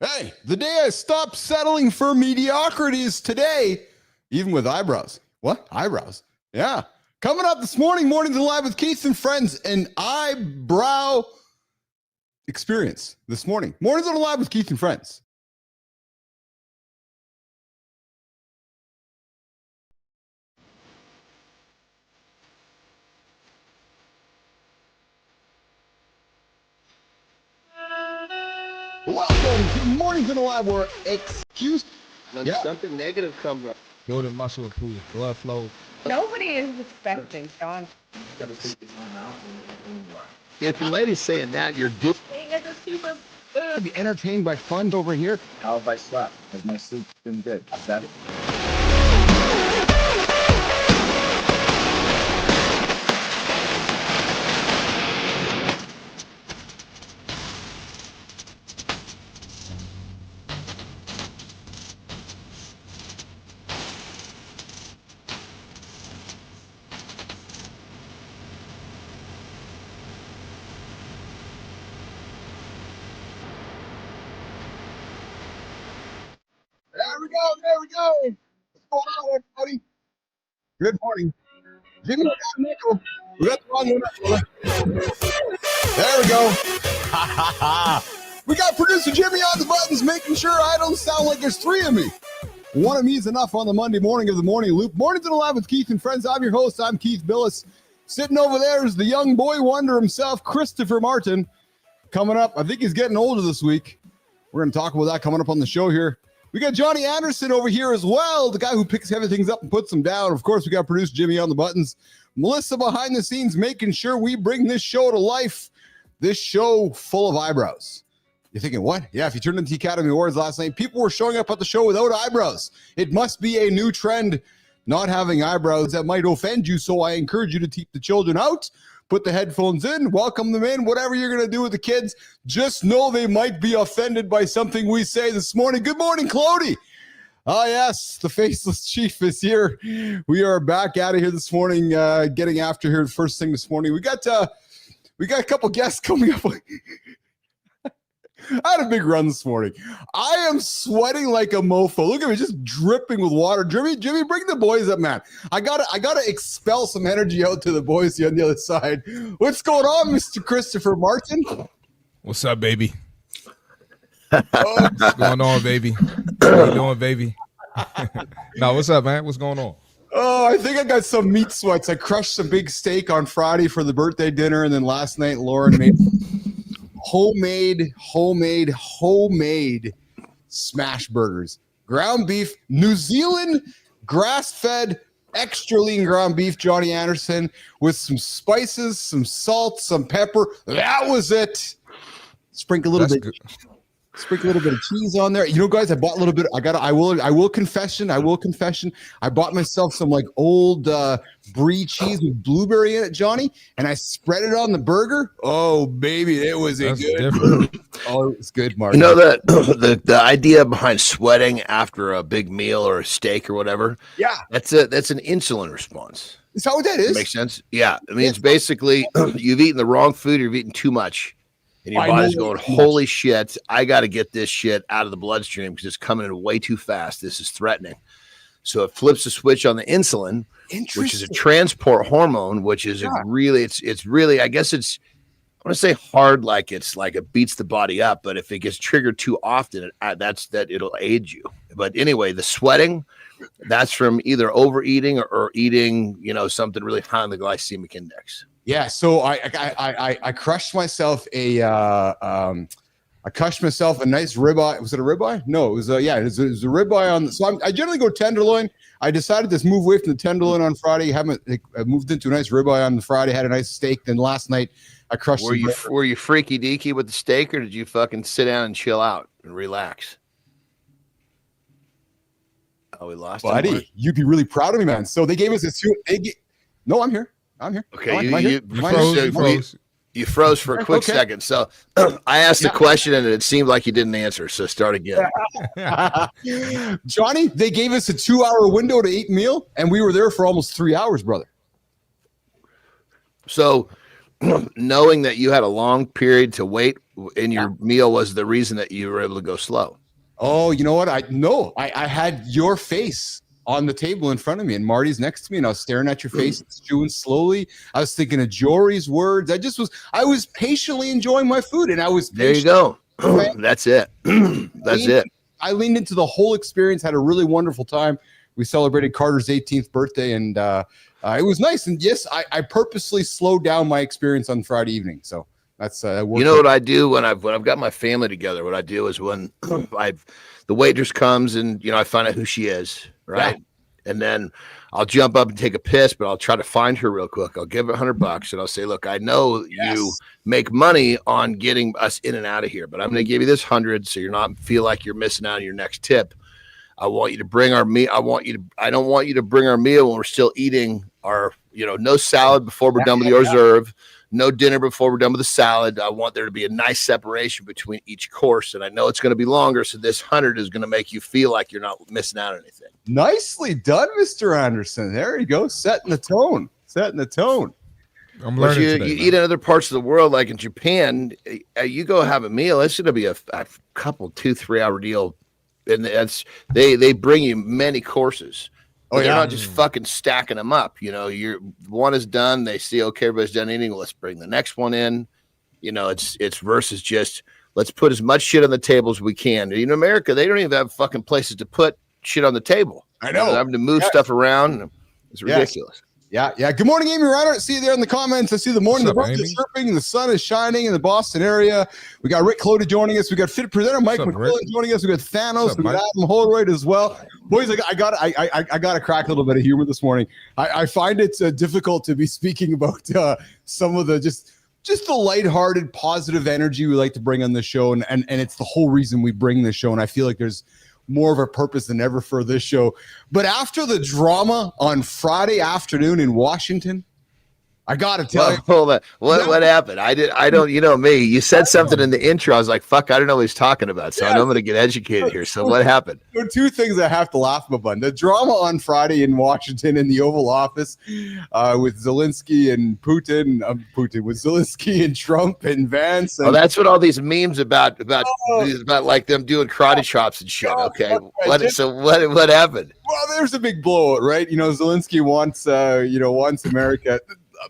Hey, the day I stopped settling for mediocrity is today, even with eyebrows. What? Eyebrows? Yeah. Coming up this morning, Mornings Alive with Keith and Friends, an eyebrow experience this morning. Mornings Alive with Keith and Friends. Welcome to Mornings Alive, where excuse. When something negative comes up. Go to muscle improve, blood flow. Nobody is expecting John. If your lady's saying that, you're different. Be entertained by fun over here. How have I slept? Has my sleep been good? Is that There we go. What's going on, everybody? Good morning. Jimmy, we got the wrong one. There we go. We got producer Jimmy on the buttons, making sure I don't sound like there's three of me. One of me is enough on the Monday morning of the Morning Loop. Mornings at 11 with Keith and Friends. I'm your host. I'm Keith Bilous. Sitting over there is the young boy wonder himself, Christopher Martin. Coming up, I think he's getting older this week. We're going to talk about that coming up on the show here. We got Jon Andersen over here as well, the guy who picks heavy things up and puts them down. Of course, we got producer Jimmy on the buttons. Melissa behind the scenes, making sure we bring this show to life. This show full of eyebrows. You're thinking, what? Yeah, if you turned into the Academy Awards last night, people were showing up at the show without eyebrows. It must be a new trend, not having eyebrows. That might offend you, so I encourage you to keep the children out. Put the headphones in, welcome them in, whatever you're going to do with the kids. Just know they might be offended by something we say this morning. Good morning, Clody. Oh, yes, the Faceless Chief is here. We are back out of here this morning, getting after here first thing this morning. We got a couple guests coming up. I had a big run this morning. I am sweating like a mofo. Look at me, just dripping with water. Jimmy, bring the boys up, man. I gotta expel some energy out to the boys here on the other side. What's going on, Mr. Christopher Martin? What's up, baby? What's going on, baby? How you doing, baby? No, what's up, man? What's going on? Oh, I think I got some meat sweats. I crushed some big steak on Friday for the birthday dinner, and then last night Lauren made homemade smash burgers. Ground beef, New Zealand grass-fed, extra lean ground beef, Jon Andersen, with some spices, some salt, some pepper. That was it. Sprinkle a little bit of cheese on there. You know, guys, I bought a little bit. I will confession. I bought myself some like old brie cheese with blueberry in it, Johnny, and I spread it on the burger. Oh, baby, it was good. Different. Oh, it was good, Mark. You know that the idea behind sweating after a big meal or a steak or whatever. Yeah, that's an insulin response. Is that what that is? Makes sense. Yeah, I mean it's basically you've eaten the wrong food or you've eaten too much. And your body's going, holy shit, I got to get this shit out of the bloodstream because it's coming in way too fast. This is threatening. So it flips the switch on the insulin, which is a transport hormone, which is it's really, I guess it's, I want to say hard, like it's like it beats the body up. But if it gets triggered too often, it'll aid you. But anyway, the sweating, that's from either overeating or eating, something really high on the glycemic index. Yeah, so I crushed myself a nice ribeye. Was it a ribeye? No, it was a ribeye on. So I generally go tenderloin. I decided to move away from the tenderloin on Friday. I moved into a nice ribeye on the Friday. Had a nice steak. Then last night I crushed. Were you freaky deaky with the steak, or did you fucking sit down and chill out and relax? Oh, we lost. Buddy, you'd be really proud of me, man. So they gave us No, I'm here. Okay, you froze for a quick second. So I asked the question and it seemed like you didn't answer. So start again. Johnny, they gave us a 2-hour window to eat meal, and we were there for almost 3 hours, brother. So knowing that you had a long period to wait, in your meal was the reason that you were able to go slow. Oh, you know what? I had your face on the table in front of me, and Marty's next to me, and I was staring at your face, chewing slowly. I was thinking of Jory's words. I was patiently enjoying my food, and I was There you go. That's it. That's it. I leaned into the whole experience, had a really wonderful time. We celebrated Carter's 18th birthday, and it was nice. And yes, I purposely slowed down my experience on Friday evening. So that's you know what I do when I've got my family together. What I do is when the waitress comes and I find out who she is, right? Yeah. And then I'll jump up and take a piss, but I'll try to find her real quick. I'll give her $100 and I'll say, look, I know you make money on getting us in and out of here, but I'm going to give you this 100 so you're not feel like you're missing out on your next tip. I want you to bring our meal. I don't want you to bring our meal when we're still eating our, no salad before we're done with the hors d'oeuvre, no dinner before we're done with the salad. I want there to be a nice separation between each course. And I know it's going to be longer. So this 100 is going to make you feel like you're not missing out on anything. Nicely done, Mr. Anderson. There you go. Setting the tone. I'm learning today, you eat in other parts of the world, like in Japan, you go have a meal. It's going to be a couple 2-3 hour deal. And they bring you many courses. They're not just fucking stacking them up. You're one is done. They see, okay, everybody's done eating. Well, let's bring the next one in. It's versus just let's put as much shit on the table as we can. In America, they don't even have fucking places to put shit on the table. I know. They're having to move stuff around. It's ridiculous. Yeah. Good morning, Amy Reiner. See you there in the comments. I see the morning. The birds are chirping. The sun is shining in the Boston area. We got Rick Clody joining us. We got Fit presenter Mike McMillan joining us. We got Thanos and Adam Holroyd as well. Boys, I got to crack a little bit of humor this morning. I find it difficult to be speaking about some of the just the lighthearted, positive energy we like to bring on the show, and it's the whole reason we bring this show. And I feel like there's more of a purpose than ever for this show. But after the drama on Friday afternoon in Washington, I gotta tell you. Hold on. What happened? I don't me. You said something in the intro. I was like, fuck, I don't know what he's talking about. So I know I'm gonna get educated here. So what happened? There are two things I have to laugh about. The drama on Friday in Washington in the Oval Office with Zelensky and Putin with Zelensky and Trump and Vance. And, that's what all these memes about like them doing karate chops and shit. Okay. What happened? Well, there's a big blowout, right? Zelensky wants America.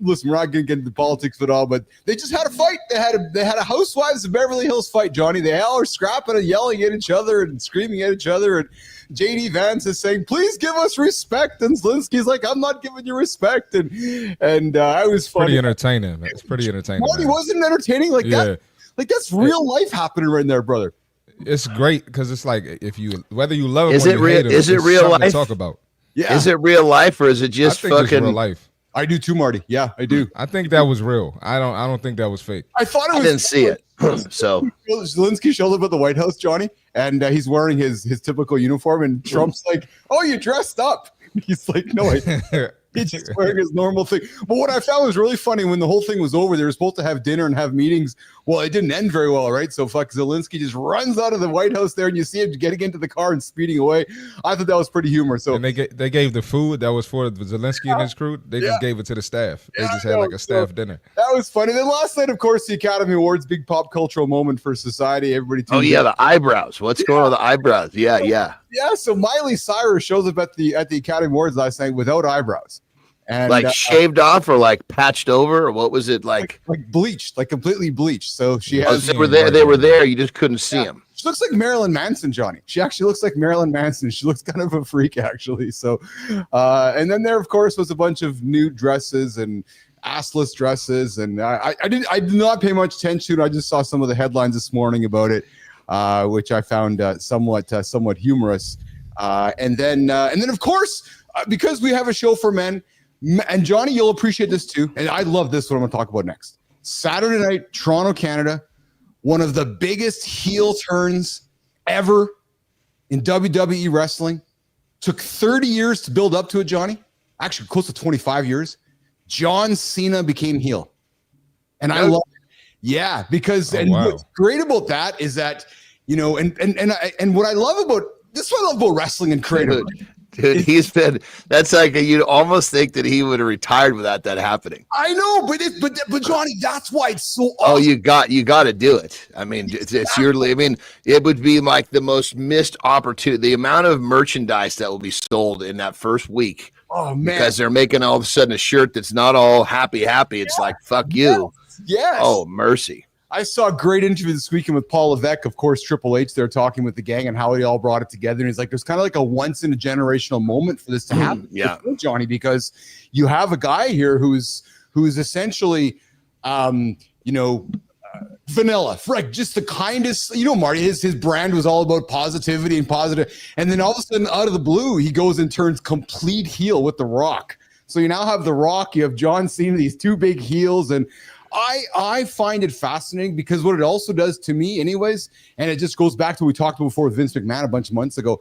Listen, we're not going to get into politics at all, but they just had a fight. They had a Housewives of Beverly Hills fight, Johnny. They all are scrapping and yelling at each other and screaming at each other. And JD Vance is saying, "Please give us respect." And Zelensky's like, "I'm not giving you respect." And I was funny. Pretty entertaining. Man. It's pretty entertaining. Marty wasn't entertaining like that. Like that's real life happening right there, brother. It's great because it's like whether you love it, is it real? Is it real life? To talk about. Yeah. Is it real life or is it just fucking it's real life? I do too, Marty. Yeah, I do. I think that was real. I don't think that was fake. I thought it was. I didn't see it. So Zelensky showed up at the White House, Johnny, and he's wearing his typical uniform, and Trump's like, "Oh, you dressed up." He's like, "No, he's just wearing his normal thing." But what I found was really funny when the whole thing was over. They were supposed to have dinner and have meetings. Well, it didn't end very well, right? So Zelensky just runs out of the White House there, and you see him getting into the car and speeding away. I thought that was pretty humorous. So and they gave the food that was for Zelensky and his crew. They just gave it to the staff. They just had like a staff dinner. That was funny. Then last night, of course, the Academy Awards, big pop cultural moment for society. Everybody. The eyebrows. What's going on with the eyebrows? Yeah. So Miley Cyrus shows up at the Academy Awards last night without eyebrows. And like shaved off or like patched over, or what was it like bleached, like completely bleached. So she has. They were there. You just couldn't see them. She looks like Marilyn Manson, Johnny. She actually looks like Marilyn Manson. She looks kind of a freak, actually. So, and then there, of course, was a bunch of nude dresses and assless dresses, and I did not pay much attention. I just saw some of the headlines this morning about it, which I found somewhat humorous. And then of course, because we have a show for men. And Johnny, you'll appreciate this too. And I love this, what I'm going to talk about next. Saturday night, Toronto, Canada, one of the biggest heel turns ever in WWE wrestling. Took 30 years to build up to it, Johnny. Actually, close to 25 years. John Cena became heel. And I love it. Yeah, because what's great about that is that, and what I love about this, is what I love about wrestling and creative. Dude, he's been. That's like you'd almost think that he would have retired without that happening. I know, but Johnny, that's why it's so awesome. Oh, you got to do it. I mean, it's your. I mean, it would be like the most missed opportunity. The amount of merchandise that will be sold in that first week. Oh man, because they're making all of a sudden a shirt that's not all happy. It's like fuck you. Yes. Oh mercy. I saw a great interview this weekend with Paul Levesque, of course, Triple H. They're talking with the gang and how they all brought it together. And he's like, there's kind of like a once in a generational moment for this to happen. Yeah, Johnny, because you have a guy here who's essentially, vanilla, like just the kindest. Marty, his brand was all about positivity and positive. And then all of a sudden, out of the blue, he goes and turns complete heel with The Rock. So you now have The Rock, you have John Cena, these two big heels, and I find it fascinating because what it also does to me anyways, and it just goes back to what we talked about before with Vince McMahon a bunch of months ago,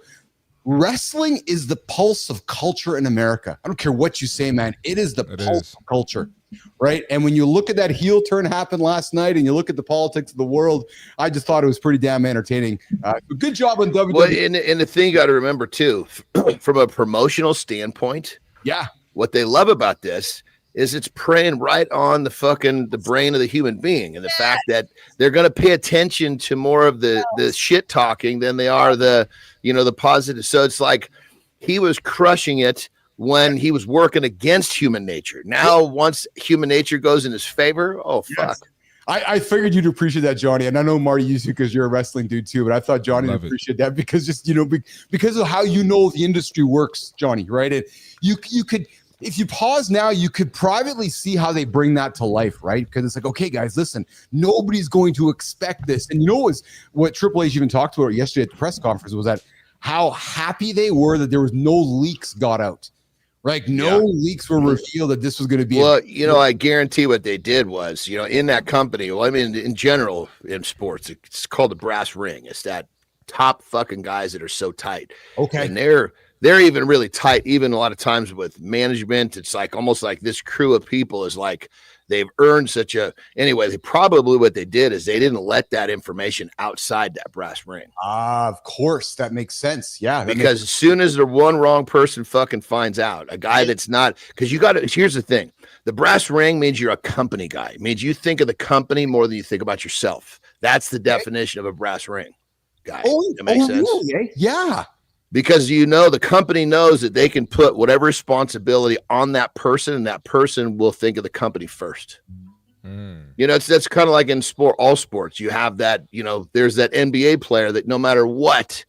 wrestling is the pulse of culture in America. I don't care what you say, man. It is the pulse of culture, right? And when you look at that heel turn happen last night and you look at the politics of the world, I just thought it was pretty damn entertaining. Good job on WWE. Well, and the thing you got to remember too, from a promotional standpoint, what they love about this is it's preying right on the brain of the human being, and the fact that they're going to pay attention to more of the shit talking than they are the positive. So it's like he was crushing it when he was working against human nature. Now, once human nature goes in his favor, oh fuck. Yes. I figured you'd appreciate that, Johnny, and I know Marty used to because you're a wrestling dude too. But I thought Johnny would appreciate that because just because of how the industry works, Johnny. Right? And you could. If you pause now, you could privately see how they bring that to life, right? Because it's like, okay, guys, listen, nobody's going to expect this. And what Triple H even talked about yesterday at the press conference was that how happy they were that there was no leaks got out. Like no leaks were revealed that this was going to be. Well, I guarantee what they did was, in that company, well, I mean, in general, in sports, it's called the brass ring. It's that top fucking guys that are so tight. Okay. And they're even really tight, even a lot of times with management. It's like almost like this crew of people is like they've earned anyway, what they did is they didn't let that information outside that brass ring. Of course, that makes sense. Yeah. Because as soon as the one wrong person fucking finds out, a guy that's not, because here's the thing. The brass ring means you're a company guy. It means you think of the company more than you think about yourself. That's the definition of a brass ring guy. That makes sense. Really? Yeah. Because the company knows that they can put whatever responsibility on that person, and that person will think of the company first. That's kind of like in all sports. You have that, there's that NBA player that no matter what,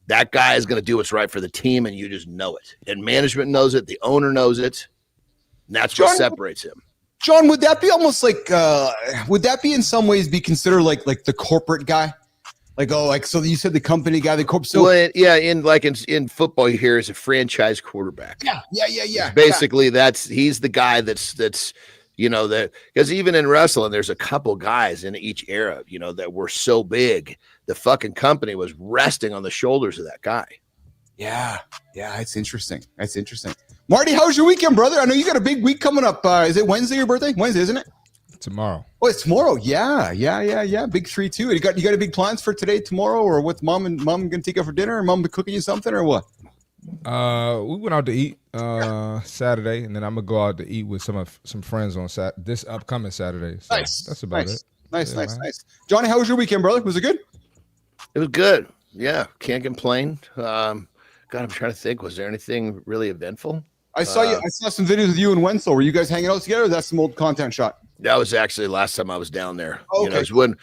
that guy is going to do what's right for the team, and you just know it. And management knows it, the owner knows it, and that's what separates him. John, would that be almost like? Would that be in some ways be considered like the corporate guy? So you said the company guy, the corp. So in football, you hear is a franchise quarterback. Yeah. Basically, he's the guy that's because even in wrestling, there's a couple guys in each era, that were so big, the fucking company was resting on the shoulders of that guy. Yeah, it's interesting. That's interesting. Marty, how's your weekend, brother? I know you got a big week coming up. Is it Wednesday, your birthday? Wednesday, isn't it? Tomorrow. Oh, it's tomorrow. Yeah. Big 3-2. You got any big plans for today, tomorrow, or what's mom gonna take out for dinner? Or mom be cooking you something, or what? We went out to eat Saturday, and then I'm gonna go out to eat with some friends on this upcoming Saturday. So nice. That's about it. Nice. Johnny, how was your weekend, brother? Was it good? It was good. Yeah, can't complain. God, I'm trying to think. Was there anything really eventful? I saw some videos of you and Wenzel. Were you guys hanging out together? Or that's some old content shot. That was actually the last time I was down there. Okay. When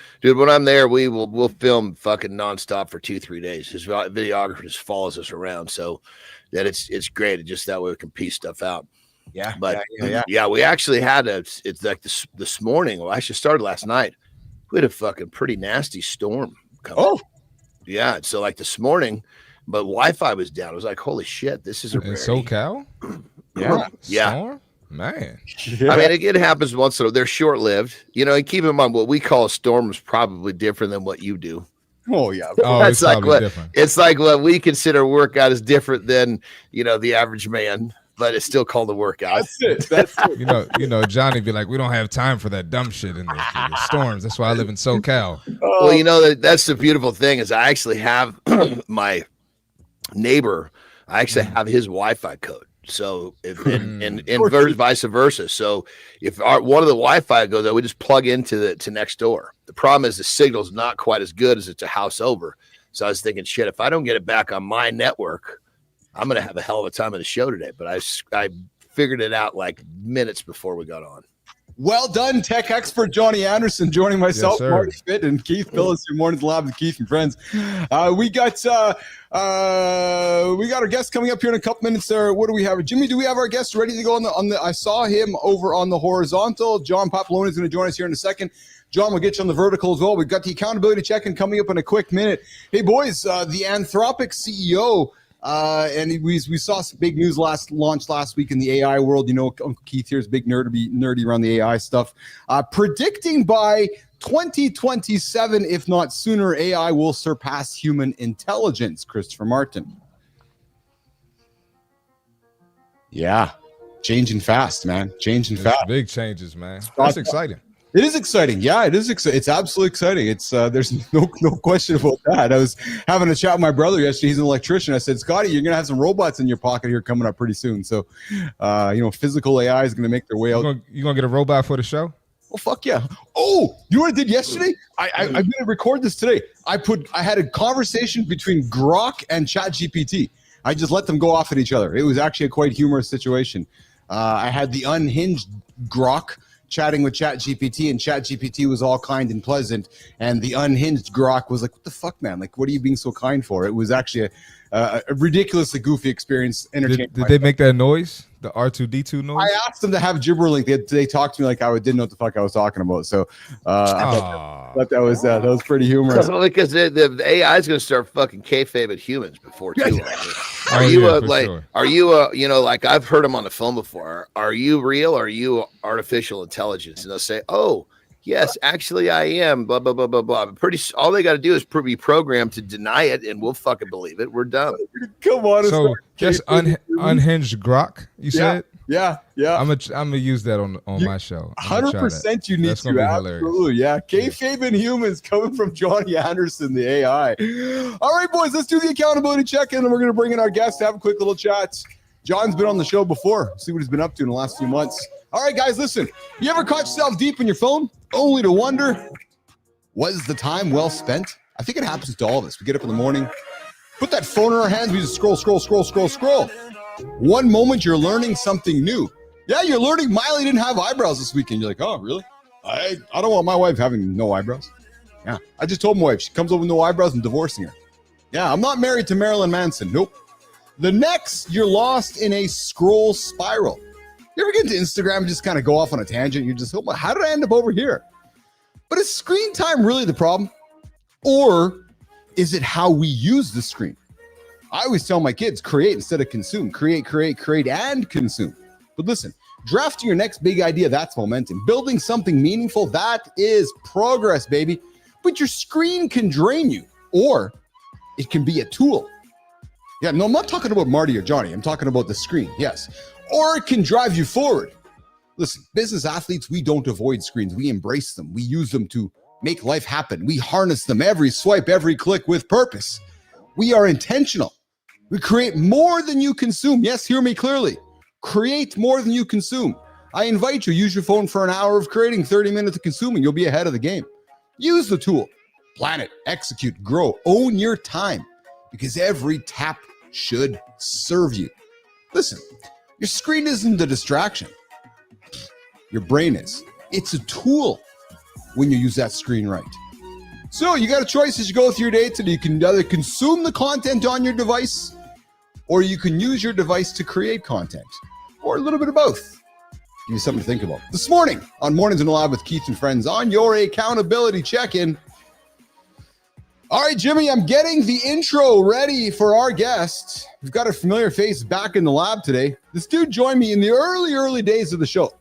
I'm there, we'll film fucking nonstop for 2-3 days. His videographer just follows us around, so that it's great. It's just that way we can piece stuff out. Yeah. But we actually had it's like this morning. Well, actually started last night. We had a fucking pretty nasty storm coming. Oh. Yeah. So like this morning, but Wi-Fi was down. I was like, holy shit, this is a rarity. SoCal? Yeah. Storm? Man. I mean, it happens once in a while. They're short-lived. And keep in mind what we call a storm is probably different than what you do. Oh, yeah. It's like different. It's like what we consider workout is different than, the average man, but it's still called a workout. That's it. Johnny be like, we don't have time for that dumb shit in the storms. That's why I live in SoCal. Well, that's the beautiful thing is I actually have my neighbor. I actually have his Wi-Fi code. So and vice versa. So if one of the Wi-Fi goes out, we just plug into next door. The problem is the signal's not quite as good as it's a house over. So I was thinking, shit, if I don't get it back on my network, I'm gonna have a hell of a time of the show today. But I figured it out like minutes before we got on. Well done, tech expert Jon Andersen, joining myself, Yes, CMartyFit, and Keith Bilous, your Mornings Lab with Keith and Friends. We got our guest coming up here in a couple minutes. There, what do we have? Jimmy, do we have our guest ready to go on the? I saw him over on the horizontal. John Papaloni is going to join us here in a second. John, we'll get you on the vertical as well. We've got the accountability check-in coming up in a quick minute. Hey, boys, the Anthropic CEO. And we saw some big news launched last week in the AI world. You know, Uncle Keith here is big nerdy around the AI stuff. Predicting by 2027, if not sooner, AI will surpass human intelligence. Christopher Martin. Yeah, changing fast, man. Changing fast. Big changes, man. That's exciting. It is exciting. Yeah, it is exciting. It's absolutely exciting. It's there's no question about that. I was having a chat with my brother yesterday. He's an electrician. I said, Scotty, you're going to have some robots in your pocket here coming up pretty soon. So, physical AI is going to make their way out. You going to get a robot for the show? Oh, fuck yeah. Oh, you know what I did yesterday? I'm going to record this today. I had a conversation between Grok and ChatGPT. I just let them go off at each other. It was actually a quite humorous situation. I had the unhinged Grok chatting with ChatGPT, and ChatGPT was all kind and pleasant, and the unhinged Grok was like, what the fuck, man? Like, what are you being so kind for? It was actually a ridiculously goofy experience. Did they make that noise? The R2-D2 noise? I asked them to have gibberlink. They talked to me like I didn't know what the fuck I was talking about. So I thought that was pretty humorous. Because the AI is going to start fucking kayfabe at humans before too long. Are you like I've heard them on the phone before. Are you real? Or are you artificial intelligence? And they'll say, oh, yes, actually I am, blah, blah, blah, blah, blah. All they got to do is be programmed to deny it, and we'll fucking believe it. We're done. Come on. So just unhinged Grok, you said? Yeah. I'm gonna use that on my show. 100% you need That's to. Absolutely, yeah. Kayfabe and humans coming from Jon Andersen, the AI. All right, boys, let's do the accountability check-in, and we're going to bring in our guest to have a quick little chat. John's been on the show before. See what he's been up to in the last few months. All right, guys, listen. You ever caught yourself deep in your phone only to wonder, was the time well spent? I think it happens to all of us. We get up in the morning, put that phone in our hands, we just scroll. One moment you're learning something new. Yeah, you're learning Miley didn't have eyebrows this weekend. You're like, oh, really? I don't want my wife having no eyebrows. Yeah, I just told my wife, she comes over with no eyebrows, I'm divorcing her. Yeah, I'm not married to Marilyn Manson. Nope. The next, you're lost in a scroll spiral. You ever get into Instagram and just kind of go off on a tangent? You're just, how did I end up over here? But is screen time really the problem? Or is it how we use the screen? I always tell my kids, create instead of consume. Create, and consume. But listen, drafting your next big idea, that's momentum. Building something meaningful, that is progress, baby. But your screen can drain you, or it can be a tool. Yeah, no, I'm not talking about Marty or Johnny. I'm talking about the screen, yes. Or it can drive you forward. Listen, business athletes, we don't avoid screens. We embrace them. We use them to make life happen. We harness them every swipe, every click with purpose. We are intentional. We create more than you consume. Yes, hear me clearly. Create more than you consume. I invite you, use your phone for an hour of creating, 30 minutes of consuming. You'll be ahead of the game. Use the tool. Plan it, execute, grow, own your time, because every tap should serve you. Listen, your screen isn't a distraction. Your brain is. It's a tool when you use that screen right. So you got a choice as you go through your day today. You can either consume the content on your device, or you can use your device to create content, or a little bit of both. Give you something to think about. This morning on Mornings in the Lab with Keith and Friends on your accountability check-in. All right, Jimmy, I'm getting the intro ready for our guest. We've got a familiar face back in the lab today. This dude joined me in the early days of the show.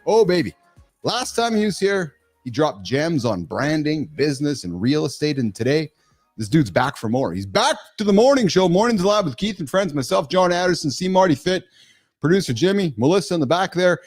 Oh, baby. Last time he was here, he dropped gems on branding, business, and real estate. And today, this dude's back for more. He's back to the morning show, Mornings in the Lab with Keith and Friends, myself, Jon Andersen, CMartyFit, producer Jimmy, Melissa in the back there.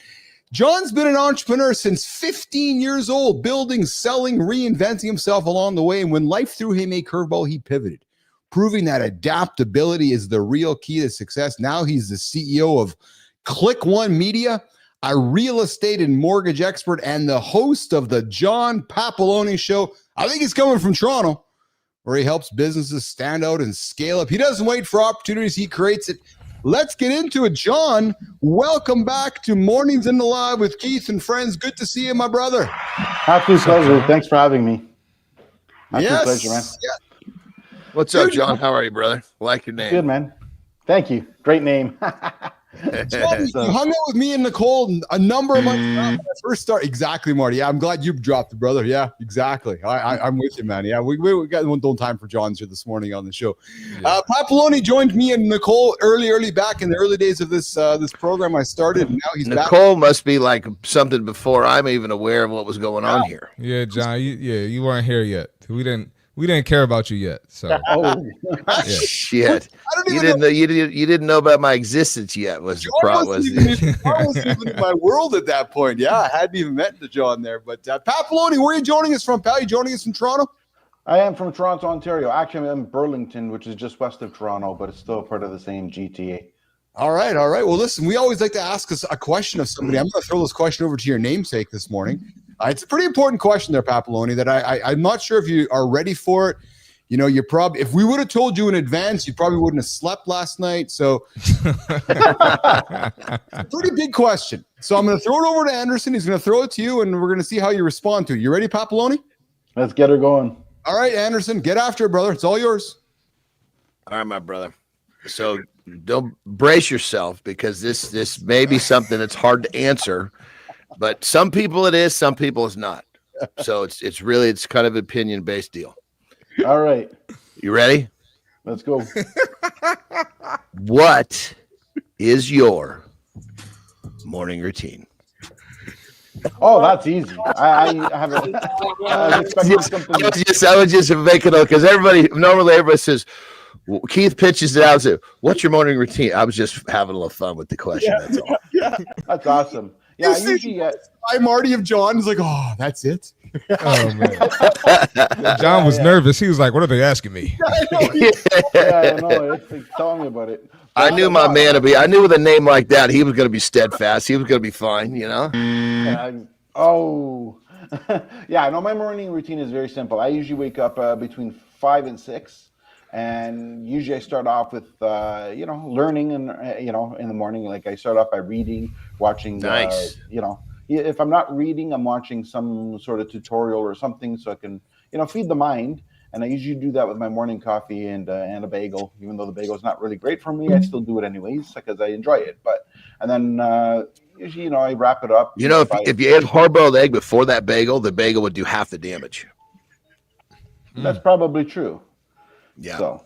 John's been an entrepreneur since 15 years old, building, selling, reinventing himself along the way. And when life threw him a curveball, he pivoted. proving that adaptability is the real key to success. Now he's the CEO of Click One Media, a real estate and mortgage expert, and the host of the John Papaloni Show. I think he's coming from Toronto, where he helps businesses stand out and scale up. He doesn't wait for opportunities, he creates it. Let's get into it. John, welcome back to Mornings in the Live with Keith and friends. Good to see you, my brother. Absolute pleasure. Thanks for having me. Yes. Pleasure, man. Yeah. What's up, John? How are you, brother? Like your name. Good, man. Thank you. Great name. John, you hung out with me and Nicole a number of months ago when I first started. Exactly, Marty. Yeah, I'm glad you dropped it, brother. Yeah, exactly. I'm with you, man. Yeah, we got no time for John's here this morning on the show. Yeah. Papaloni joined me and Nicole early back in the early days of this program I started. And now he's Nicole back. Must be like something before I'm even aware of what was going on here. Yeah, John. You weren't here yet. We didn't care about you yet. So shit. You didn't know about my existence yet. Was the problem? I wasn't even in my world at that point. Yeah, I hadn't even met the John there. But Papaloni, where are you joining us from, pal? You joining us from Toronto? I am from Toronto, Ontario. Actually, I'm in Burlington, which is just west of Toronto, but it's still part of the same GTA. All right. Well, listen, we always like to ask us a question of somebody. I'm going to throw this question over to your namesake this morning. It's a pretty important question there, Papaloni, that I'm not sure if you are ready for it. You know, you're probably, if we would have told you in advance, you probably wouldn't have slept last night. So pretty big question. So I'm going to throw it over to Anderson. He's going to throw it to you and we're going to see how you respond to it. You ready, Papaloni? Let's get her going. All right, Anderson, get after it, brother. It's all yours. All right, my brother. So don't brace yourself because this may be something that's hard to answer. But some people it is, some people it's not. So it's really kind of an opinion-based deal. All right. You ready? Let's go. What is your morning routine? Oh, that's easy. I have a. I was expecting something. I was just making it because everybody says, Keith pitches it out and says, "What's your morning routine?" I was just having a little fun with the question. That's all. Yeah. That's awesome. Yeah, I usually. Hi, Marty of John. He's like, oh, that's it. Oh man, John was nervous. He was like, "What are they asking me?" I know. It's like, tell me about it. I knew my man to be. I knew with a name like that, he was going to be steadfast. He was going to be fine. You know. Yeah. No, my morning routine is very simple. I usually wake up between 5 and 6, and usually I start off with learning and in the morning. Like I start off by reading, watching. Nice. If I'm not reading, I'm watching some sort of tutorial or something so I can feed the mind. And I usually do that with my morning coffee and a bagel. Even though the bagel is not really great for me, I still do it anyways because I enjoy it. And then usually, I wrap it up. If you had hard-boiled egg before that bagel, the bagel would do half the damage. That's probably true. Yeah. So,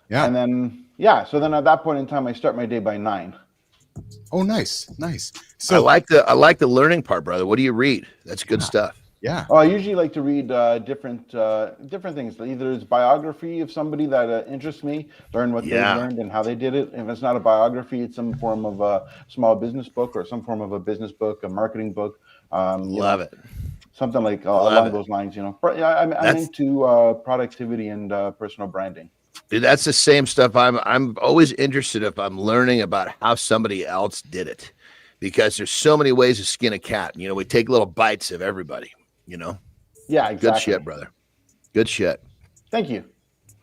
yeah. And then so then at that point in time, I start my day by 9. Oh, nice. So I like the learning part, brother. What do you read? That's good stuff. Yeah. Oh, I usually like to read different things. Either it's biography of somebody that interests me, learn what they learned and how they did it. If it's not a biography, it's some form of a small business book or some form of a business book, a marketing book. Love it. Something like along those lines. I'm into productivity and personal branding. Dude, that's the same stuff. I'm always interested if I'm learning about how somebody else did it, because there's so many ways to skin a cat. We take little bites of everybody. Yeah, exactly. Good shit, brother. Good shit. Thank you.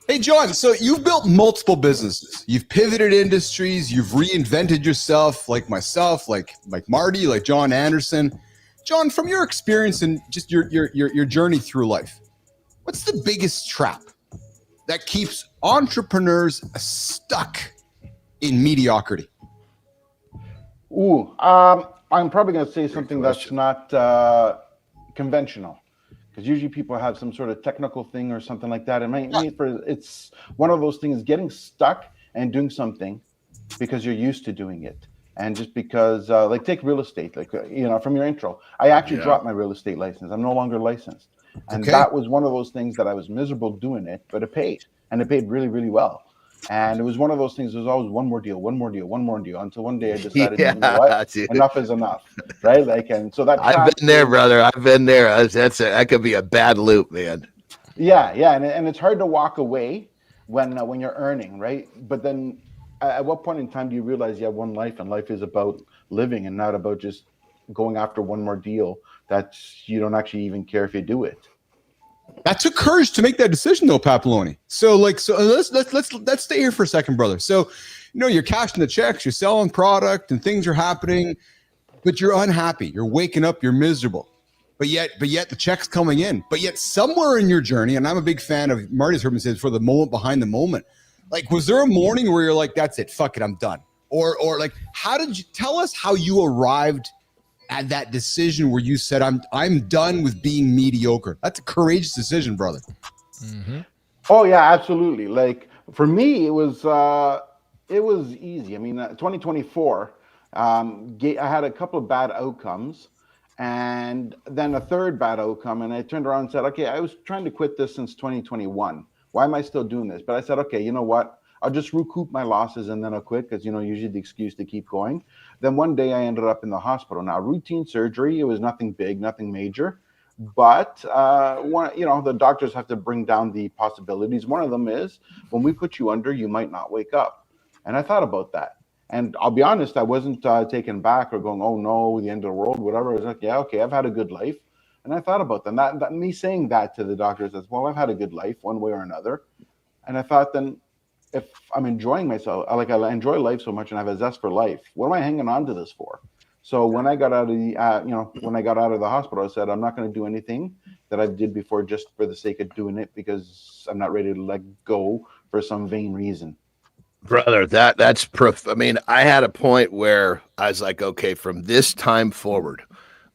Hey, John, so you've built multiple businesses. You've pivoted industries. You've reinvented yourself, like myself, like Marty, like Jon Andersen. John, from your experience and just your journey through life, what's the biggest trap that keeps entrepreneurs stuck in mediocrity? I'm probably going to say something that's not conventional, because usually people have some sort of technical thing or something like that. And it's one of those things, getting stuck and doing something because you're used to doing it. And just because, like, take real estate, from your intro, I actually dropped my real estate license. I'm no longer licensed. And that was one of those things that I was miserable doing it, but it paid. And it paid really, really well. And it was one of those things, there's always one more deal, until one day I decided, you know what, dude. Enough is enough, right? And so that I've been there, brother. I've been there. That could be a bad loop, man. Yeah. And it's hard to walk away. when you're earning, right? But then at what point in time do you realize you have one life, and life is about living and not about just going after one more deal that you don't actually even care if you do it? That took courage to make that decision, though, Papaloni. So let's stay here for a second, brother. So, you're cashing the checks, you're selling product, and things are happening, but you're unhappy. You're waking up, you're miserable. But yet the check's coming in. But yet somewhere in your journey, and I'm a big fan of Marty's heard me say this, for the moment behind the moment. Like, was there a morning where you're like, that's it, fuck it, I'm done? Or like, how did you tell us how you arrived at that decision where you said, I'm done with being mediocre? That's a courageous decision, brother. Mm-hmm. Oh yeah, absolutely. Like for me, it was easy. I mean, 2024, I had a couple of bad outcomes, and then a third bad outcome, and I turned around and said, okay, I was trying to quit this since 2021. Why am I still doing this? But I said, okay, you know what? I'll just recoup my losses and then I'll quit, because, usually the excuse to keep going. Then one day I ended up in the hospital. Now, routine surgery, it was nothing big, nothing major. But, the doctors have to bring down the possibilities. One of them is, when we put you under, you might not wake up. And I thought about that. And I'll be honest, I wasn't taken back or going, oh no, the end of the world, whatever. I was like, yeah, okay, I've had a good life. And I thought about them. That me saying that to the doctors as well, I've had a good life one way or another. And I thought, then if I'm enjoying myself, I enjoy life so much and I have a zest for life, what am I hanging on to this for? So when I got out of the hospital, I said, I'm not going to do anything that I did before just for the sake of doing it, because I'm not ready to let go for some vain reason. Brother, that's proof. I mean, I had a point where I was like, okay, from this time forward,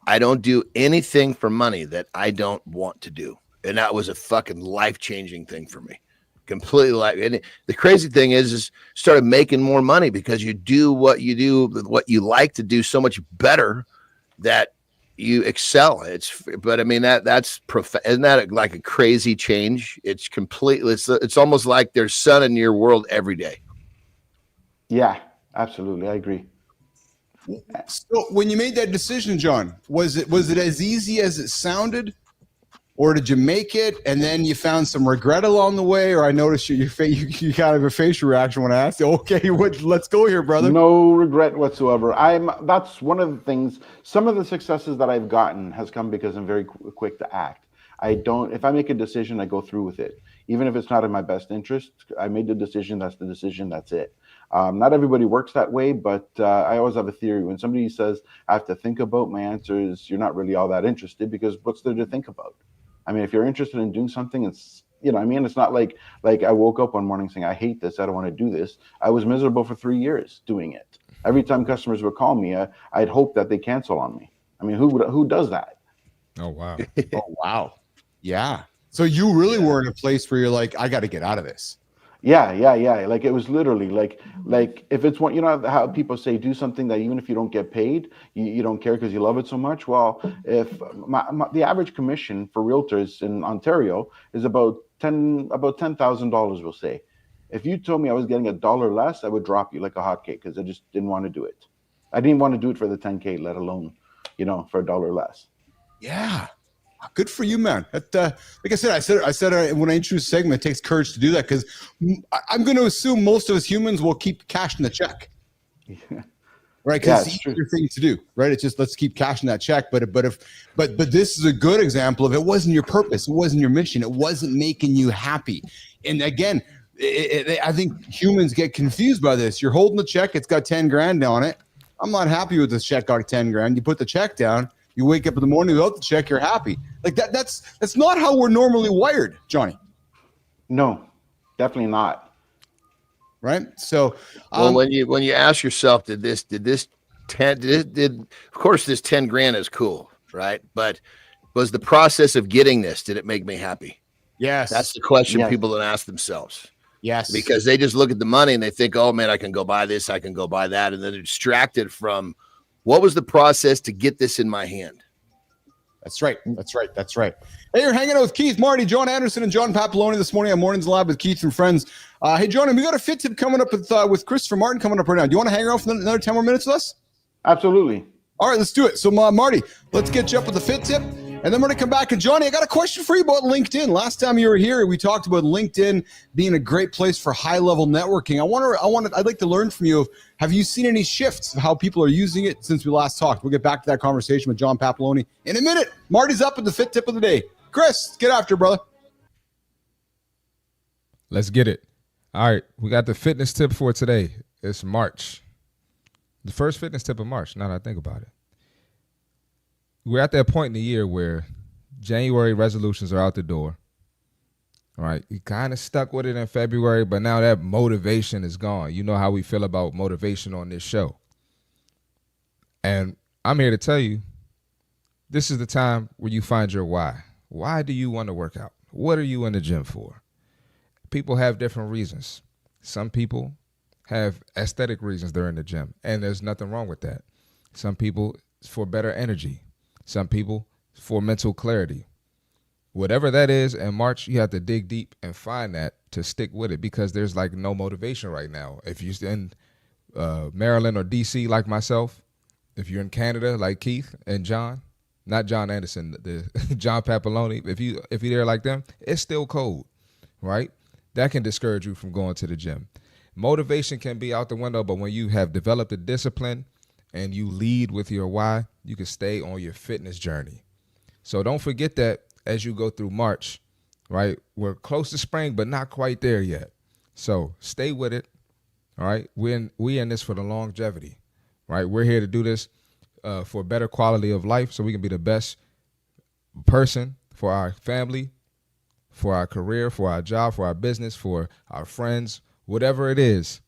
I don't do anything for money that I don't want to do. And that was a fucking life-changing thing for me. Completely. And the crazy thing is started making more money because you do what you like to do so much better that you excel. But I mean, isn't that like a crazy change? It's completely, it's almost like there's sun in your world every day. Yeah, absolutely. I agree. So when you made that decision, John, was it as easy as it sounded? Or did you make it and then you found some regret along the way? Or I noticed you kind of a facial reaction when I asked you, okay, let's go here, brother. No regret whatsoever. That's one of the things. Some of the successes that I've gotten has come because I'm very quick to act. If I make a decision, I go through with it. Even if it's not in my best interest, I made the decision, that's the decision, that's it. Not everybody works that way, but I always have a theory. When somebody says, I have to think about, my answer is, you're not really all that interested, because what's there to think about? I mean, if you're interested in doing something, it's, it's not like I woke up one morning saying, I hate this, I don't want to do this. I was miserable for 3 years doing it. Every time customers would call me, I'd hope that they cancel on me. I mean, who does that? Oh, wow. Oh, wow. Yeah. So you really were in a place where you're like, I got to get out of this. Yeah. Like it was literally like if it's one, how people say do something that even if you don't get paid, you don't care because you love it so much. Well, if the average commission for realtors in Ontario is about $10,000, we'll say. If you told me I was getting $1 less, I would drop you like a hotcake, because I just didn't want to do it. I didn't want to do it for the 10K, let alone, for $1 less. Yeah. Good for you, man. Like I said when I introduced the segment, it takes courage to do that, because I'm going to assume most of us humans will keep cashing the check. Yeah. Right? Because it's the easier thing to do, right? It's just, let's keep cashing that check. But this is a good example of, it wasn't your purpose, it wasn't your mission, it wasn't making you happy. And again, I think humans get confused by this. You're holding the check, it's got 10 grand on it. I'm not happy with this check, got 10 grand. You put the check down. You wake up in the morning without the check, you're happy. Like that's not how we're normally wired, Johnny. No, definitely not. Right. So when you ask yourself, did of course this 10 grand is cool, right? But was the process of getting this, did it make me happy? Yes. That's the question people don't ask themselves. Yes. Because they just look at the money and they think, oh man, I can go buy this, I can go buy that. And then they're distracted from, what was the process to get this in my hand? That's right. Hey, you're hanging out with Keith, Marty, Jon Andersen, and John Papaloni this morning on Mornings Live with Keith and friends. Hey, John, we got a fit tip coming up with Christopher Martin coming up right now. Do you want to hang around for another 10 more minutes with us? Absolutely. All right, let's do it. So, Marty, let's get you up with the fit tip. And then we're going to come back. And Johnny, I got a question for you about LinkedIn. Last time you were here, we talked about LinkedIn being a great place for high-level networking. I'd like to learn from you. Have you seen any shifts of how people are using it since we last talked? We'll get back to that conversation with John Papaloni in a minute. Marty's up with the fit tip of the day. Chris, get after it, brother. Let's get it. All right, we got the fitness tip for today. It's March. The first fitness tip of March, now that I think about it. We're at that point in the year where January resolutions are out the door. All right, you kind of stuck with it in February, but now that motivation is gone. You know how we feel about motivation on this show. And I'm here to tell you, this is the time where you find your why. Why do you want to work out? What are you in the gym for? People have different reasons. Some people have aesthetic reasons they're in the gym, and there's nothing wrong with that. Some people, it's for better energy. Some people, for mental clarity. Whatever that is, in March, you have to dig deep and find that to stick with it, because there's like no motivation right now. If you're in Maryland or DC like myself, if you're in Canada like Keith and John, not Jon Andersen, the John Papaloni, if you're there like them, it's still cold, right? That can discourage you from going to the gym. Motivation can be out the window, but when you have developed a discipline and you lead with your why, you can stay on your fitness journey. So don't forget that as you go through March, right? We're close to spring, but not quite there yet. So stay with it, all right? We in this for the longevity, right? We're here to do this for better quality of life so we can be the best person for our family, for our career, for our job, for our business, for our friends, whatever it is.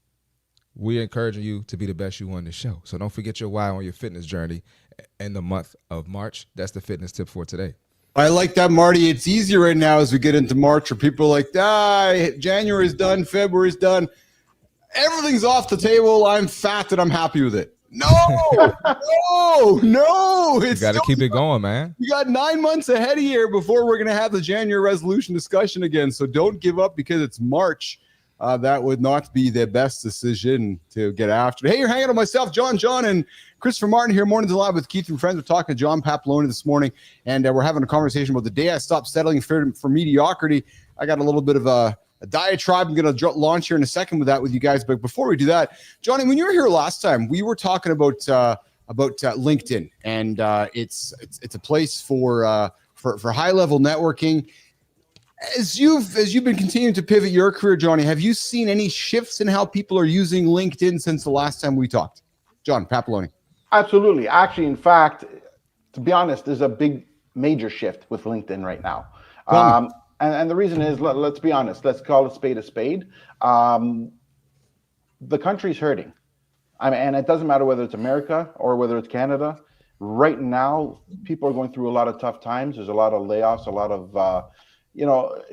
We're encouraging you to be the best you on this show. So don't forget your why on your fitness journey in the month of March. That's the fitness tip for today. I like that, Marty. It's easier right now as we get into March, where people are like, January's done, February's done. Everything's off the table. I'm fat and I'm happy with it. No. You got to keep it going, man. You got 9 months ahead of here before we're going to have the January resolution discussion again. So don't give up because it's March. That would not be the best decision to get after. Hey, you're hanging out with myself, John, and Christopher Martin here, Mornings Alive with Keith and Friends. We're talking to John Papaloni this morning, and we're having a conversation about the day I stopped settling for mediocrity. I got a little bit of a diatribe I'm going to launch here in a second with that with you guys. But before we do that, Johnny, when you were here last time, we were talking about LinkedIn, and it's a place for high level networking. As you've been continuing to pivot your career, Johnny, have you seen any shifts in how people are using LinkedIn since the last time we talked? John Papaloni. Absolutely. Actually, in fact, to be honest, there's a big major shift with LinkedIn right now. And the reason is, let's be honest, let's call a spade a spade. The country's hurting. I mean, and it doesn't matter whether it's America or whether it's Canada. Right now, people are going through a lot of tough times. There's a lot of layoffs, a lot of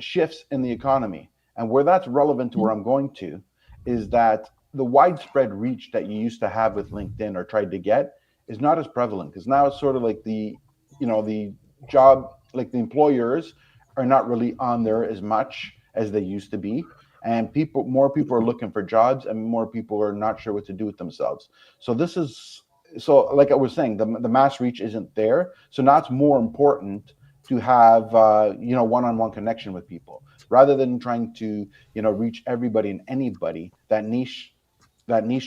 shifts in the economy. And where that's relevant to where I'm going to is that the widespread reach that you used to have with LinkedIn or tried to get is not as prevalent, because now it's sort of like the job, like the employers are not really on there as much as they used to be. And more people are looking for jobs, and more people are not sure what to do with themselves. So like I was saying, the mass reach isn't there. So now it's more important to have one-on-one connection with people rather than trying to reach everybody and anybody. That niche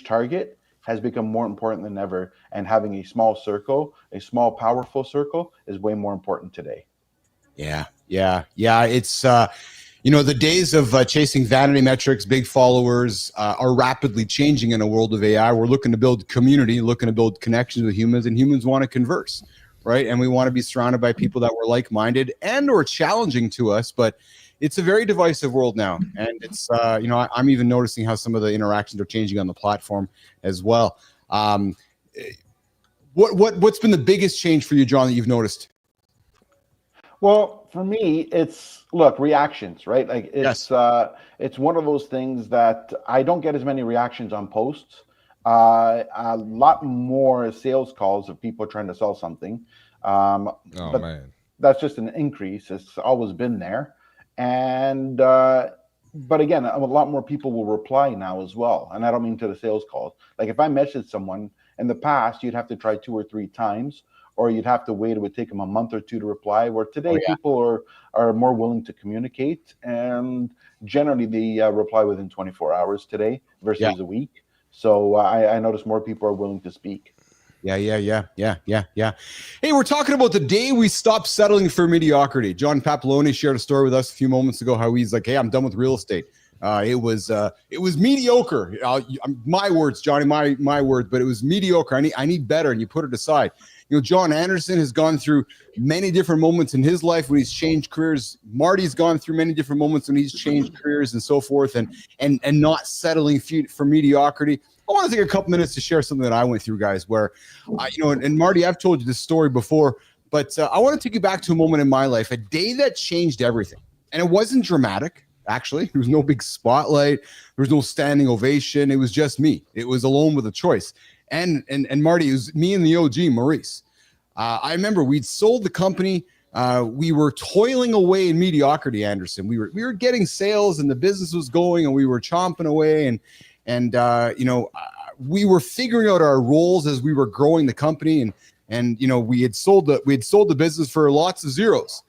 target has become more important than ever, and having a small circle, a small powerful circle, is way more important today. Yeah. It's the days of chasing vanity metrics, big followers are rapidly changing in a world of AI. We're looking to build community, looking to build connections with humans, and humans want to converse. Right. And we want to be surrounded by people that were like-minded and or challenging to us. But it's a very divisive world now. And it's, I'm even noticing how some of the interactions are changing on the platform as well. What's been the biggest change for you, John, that you've noticed? Well, for me, it's reactions, right? Like it's one of those things that I don't get as many reactions on posts. A lot more sales calls of people trying to sell something. Man, that's just an increase. It's always been there. And but again, a lot more people will reply now as well. And I don't mean to the sales calls. Like if I message someone in the past, you'd have to try 2 or 3 times, or you'd have to wait. It would take them a month or two to reply. Where today people are more willing to communicate, and generally they reply within 24 hours today versus a week. So I notice more people are willing to speak. Yeah. Hey, we're talking about the day we stopped settling for mediocrity. John Papaloni shared a story with us a few moments ago how he's like, hey, I'm done with real estate. It was mediocre. My words, Johnny, my words, but it was mediocre. I need better, and you put it aside. You know, Jon Andersen has gone through many different moments in his life when he's changed careers. Marty's gone through many different moments when he's changed careers and so forth, and not settling for mediocrity. I want to take a couple minutes to share something that I went through, guys, where, and Marty, I've told you this story before, but I want to take you back to a moment in my life, a day that changed everything. And it wasn't dramatic, actually. There was no big spotlight. There was no standing ovation. It was just me. It was alone with a choice. And Marty, it was me and the OG, Maurice. I remember we'd sold the company. We were toiling away in mediocrity, Anderson. We were getting sales, and the business was going, and we were chomping away, and we were figuring out our roles as we were growing the company, and we had sold the business for lots of zeros.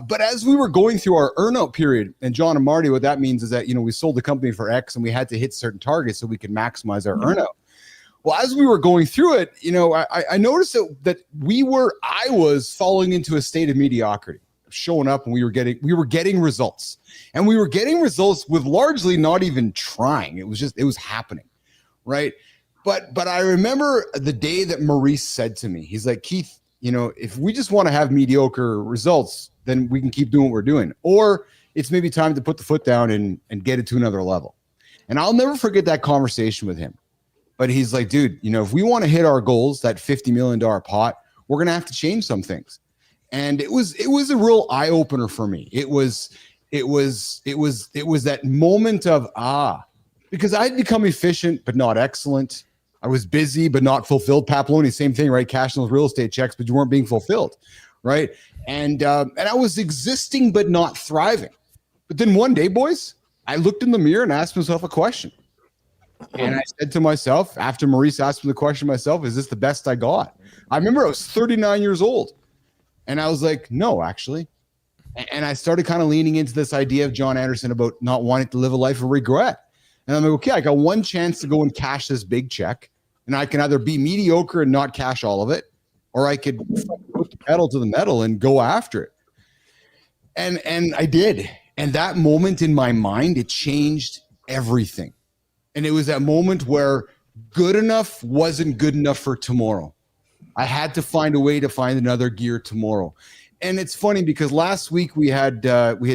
But as we were going through our earnout period, and John and Marty, what that means is that we sold the company for X, and we had to hit certain targets so we could maximize our earnout. Well, as we were going through it, I noticed that I was falling into a state of mediocrity, showing up, and we were getting results, and we were getting results with largely not even trying. It was happening, right? But I remember the day that Maurice said to me, he's like, Keith, if we just want to have mediocre results, then we can keep doing what we're doing, or it's maybe time to put the foot down and get it to another level. And I'll never forget that conversation with him. But he's like, dude, if we want to hit our goals, that $50 million pot, we're going to have to change some things. And it was a real eye opener for me. It was that moment of, because I'd become efficient, but not excellent. I was busy, but not fulfilled. Papaloni, same thing, right? Cashing those real estate checks, but you weren't being fulfilled, right? And I was existing, but not thriving. But then one day, boys, I looked in the mirror and asked myself a question. And I said to myself, after Maurice asked me the question myself, is this the best I got? I remember I was 39 years old. And I was like, no, actually. And I started kind of leaning into this idea of Jon Andersen about not wanting to live a life of regret. And I'm like, okay, I got one chance to go and cash this big check. And I can either be mediocre and not cash all of it, or I could put the pedal to the metal and go after it. And I did. And that moment in my mind, it changed everything. And it was that moment where good enough wasn't good enough for tomorrow. I had to find a way to find another gear tomorrow. And it's funny because last week we had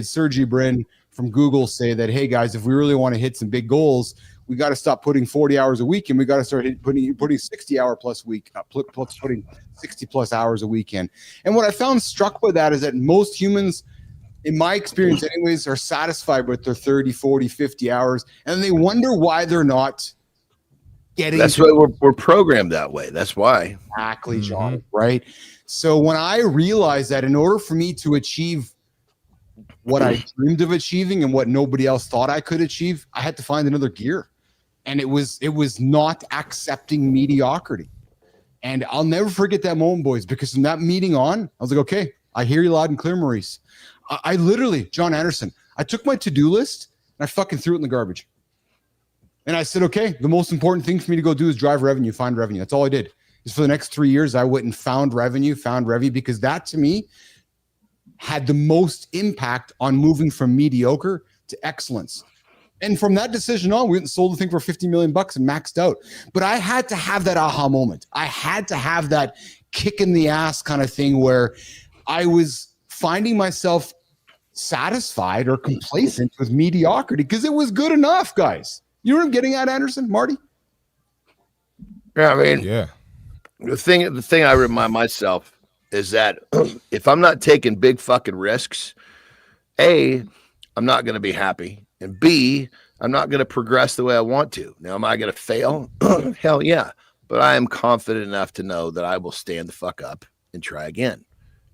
Sergey Brin from Google say that, hey guys, if we really want to hit some big goals, we got to stop putting 40 hours a week, and we got to start putting 60 hour plus week, putting 60 plus hours a weekend. And what I found struck by that is that most humans, in my experience anyways, are satisfied with their 30, 40, 50 hours, and they wonder why they're not getting. That's why we're programmed that way. That's why. Exactly, John, right? So when I realized that in order for me to achieve what I dreamed of achieving and what nobody else thought I could achieve, I had to find another gear. And it was not accepting mediocrity. And I'll never forget that moment, boys, because from that meeting on, I was like, okay, I hear you loud and clear, Maurice. I literally, Jon Andersen, I took my to-do list and I fucking threw it in the garbage. And I said, okay, the most important thing for me to go do is drive revenue, find revenue. That's all I did. Is for the next 3 years, I went and found revenue, because that to me had the most impact on moving from mediocre to excellence. And from that decision on, we went and sold the thing for $50 million and maxed out. But I had to have that aha moment. I had to have that kick in the ass kind of thing where I was finding myself satisfied or complacent with mediocrity because it was good enough, guys. You know what I'm getting at, Anderson, Marty? Yeah, I mean, Yeah. The thing I remind myself is that if I'm not taking big fucking risks, A, I'm not going to be happy, and B, I'm not going to progress the way I want to. Now, am I going to fail? Hell yeah. But I am confident enough to know that I will stand the fuck up and try again.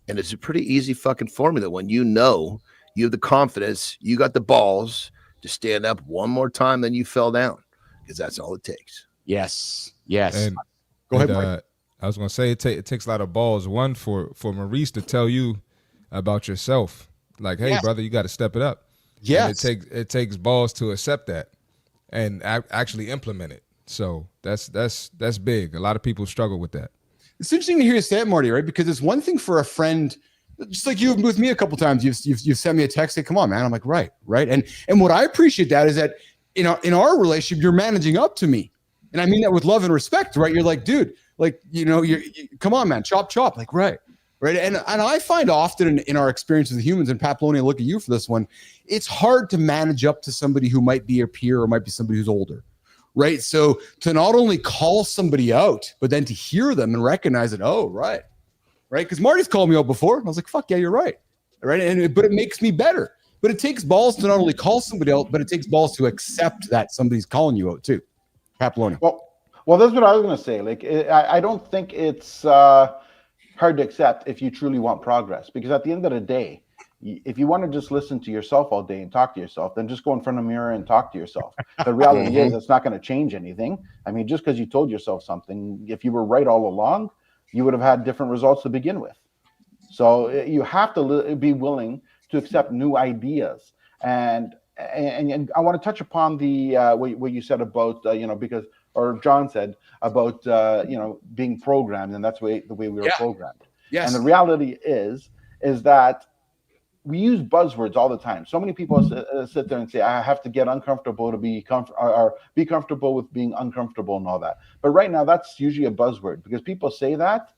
And it's a pretty easy fucking formula when you know you have the confidence, you got the balls to stand up one more time than you fell down, because that's all it takes. Yes. Yes. And, Go ahead, Mike. I was gonna say it takes a lot of balls. One for Maurice to tell you about yourself. Like, hey, brother, you got to step it up. Yes. And it takes balls to accept that and actually implement it. So that's big. A lot of people struggle with that. It's interesting to hear you say it, Marty, right? Because it's one thing for a friend, just like you've with me a couple times. You've sent me a text, say, "Come on, man." I'm like, right. And what I appreciate that is that in our relationship, you're managing up to me, and I mean that with love and respect, right? You're like, dude, like you come on, man, chop, like right. And I find often in our experiences with humans, and Papaloni, I look at you for this one, it's hard to manage up to somebody who might be a peer or might be somebody who's older. Right. So to not only call somebody out, but then to hear them and recognize it. Oh, right. Because Marty's called me out before. And I was like, fuck yeah, you're right. Right. But it makes me better. But it takes balls to not only call somebody out, but it takes balls to accept that somebody's calling you out too. Papaloni. Well, that's what I was going to say. Like, I don't think it's hard to accept if you truly want progress, because at the end of the day, if you want to just listen to yourself all day and talk to yourself, then just go in front of a mirror and talk to yourself. The reality is it's not going to change anything. I mean, just because you told yourself something, if you were right all along, you would have had different results to begin with. So you have to be willing to accept new ideas. And I want to touch upon the what you said about, or John said about, being programmed, and that's the way we were programmed. Yes. And the reality is that we use buzzwords all the time. So many people sit there and say, I have to get uncomfortable to be or be comfortable with being uncomfortable and all that. But right now, that's usually a buzzword, because people say that,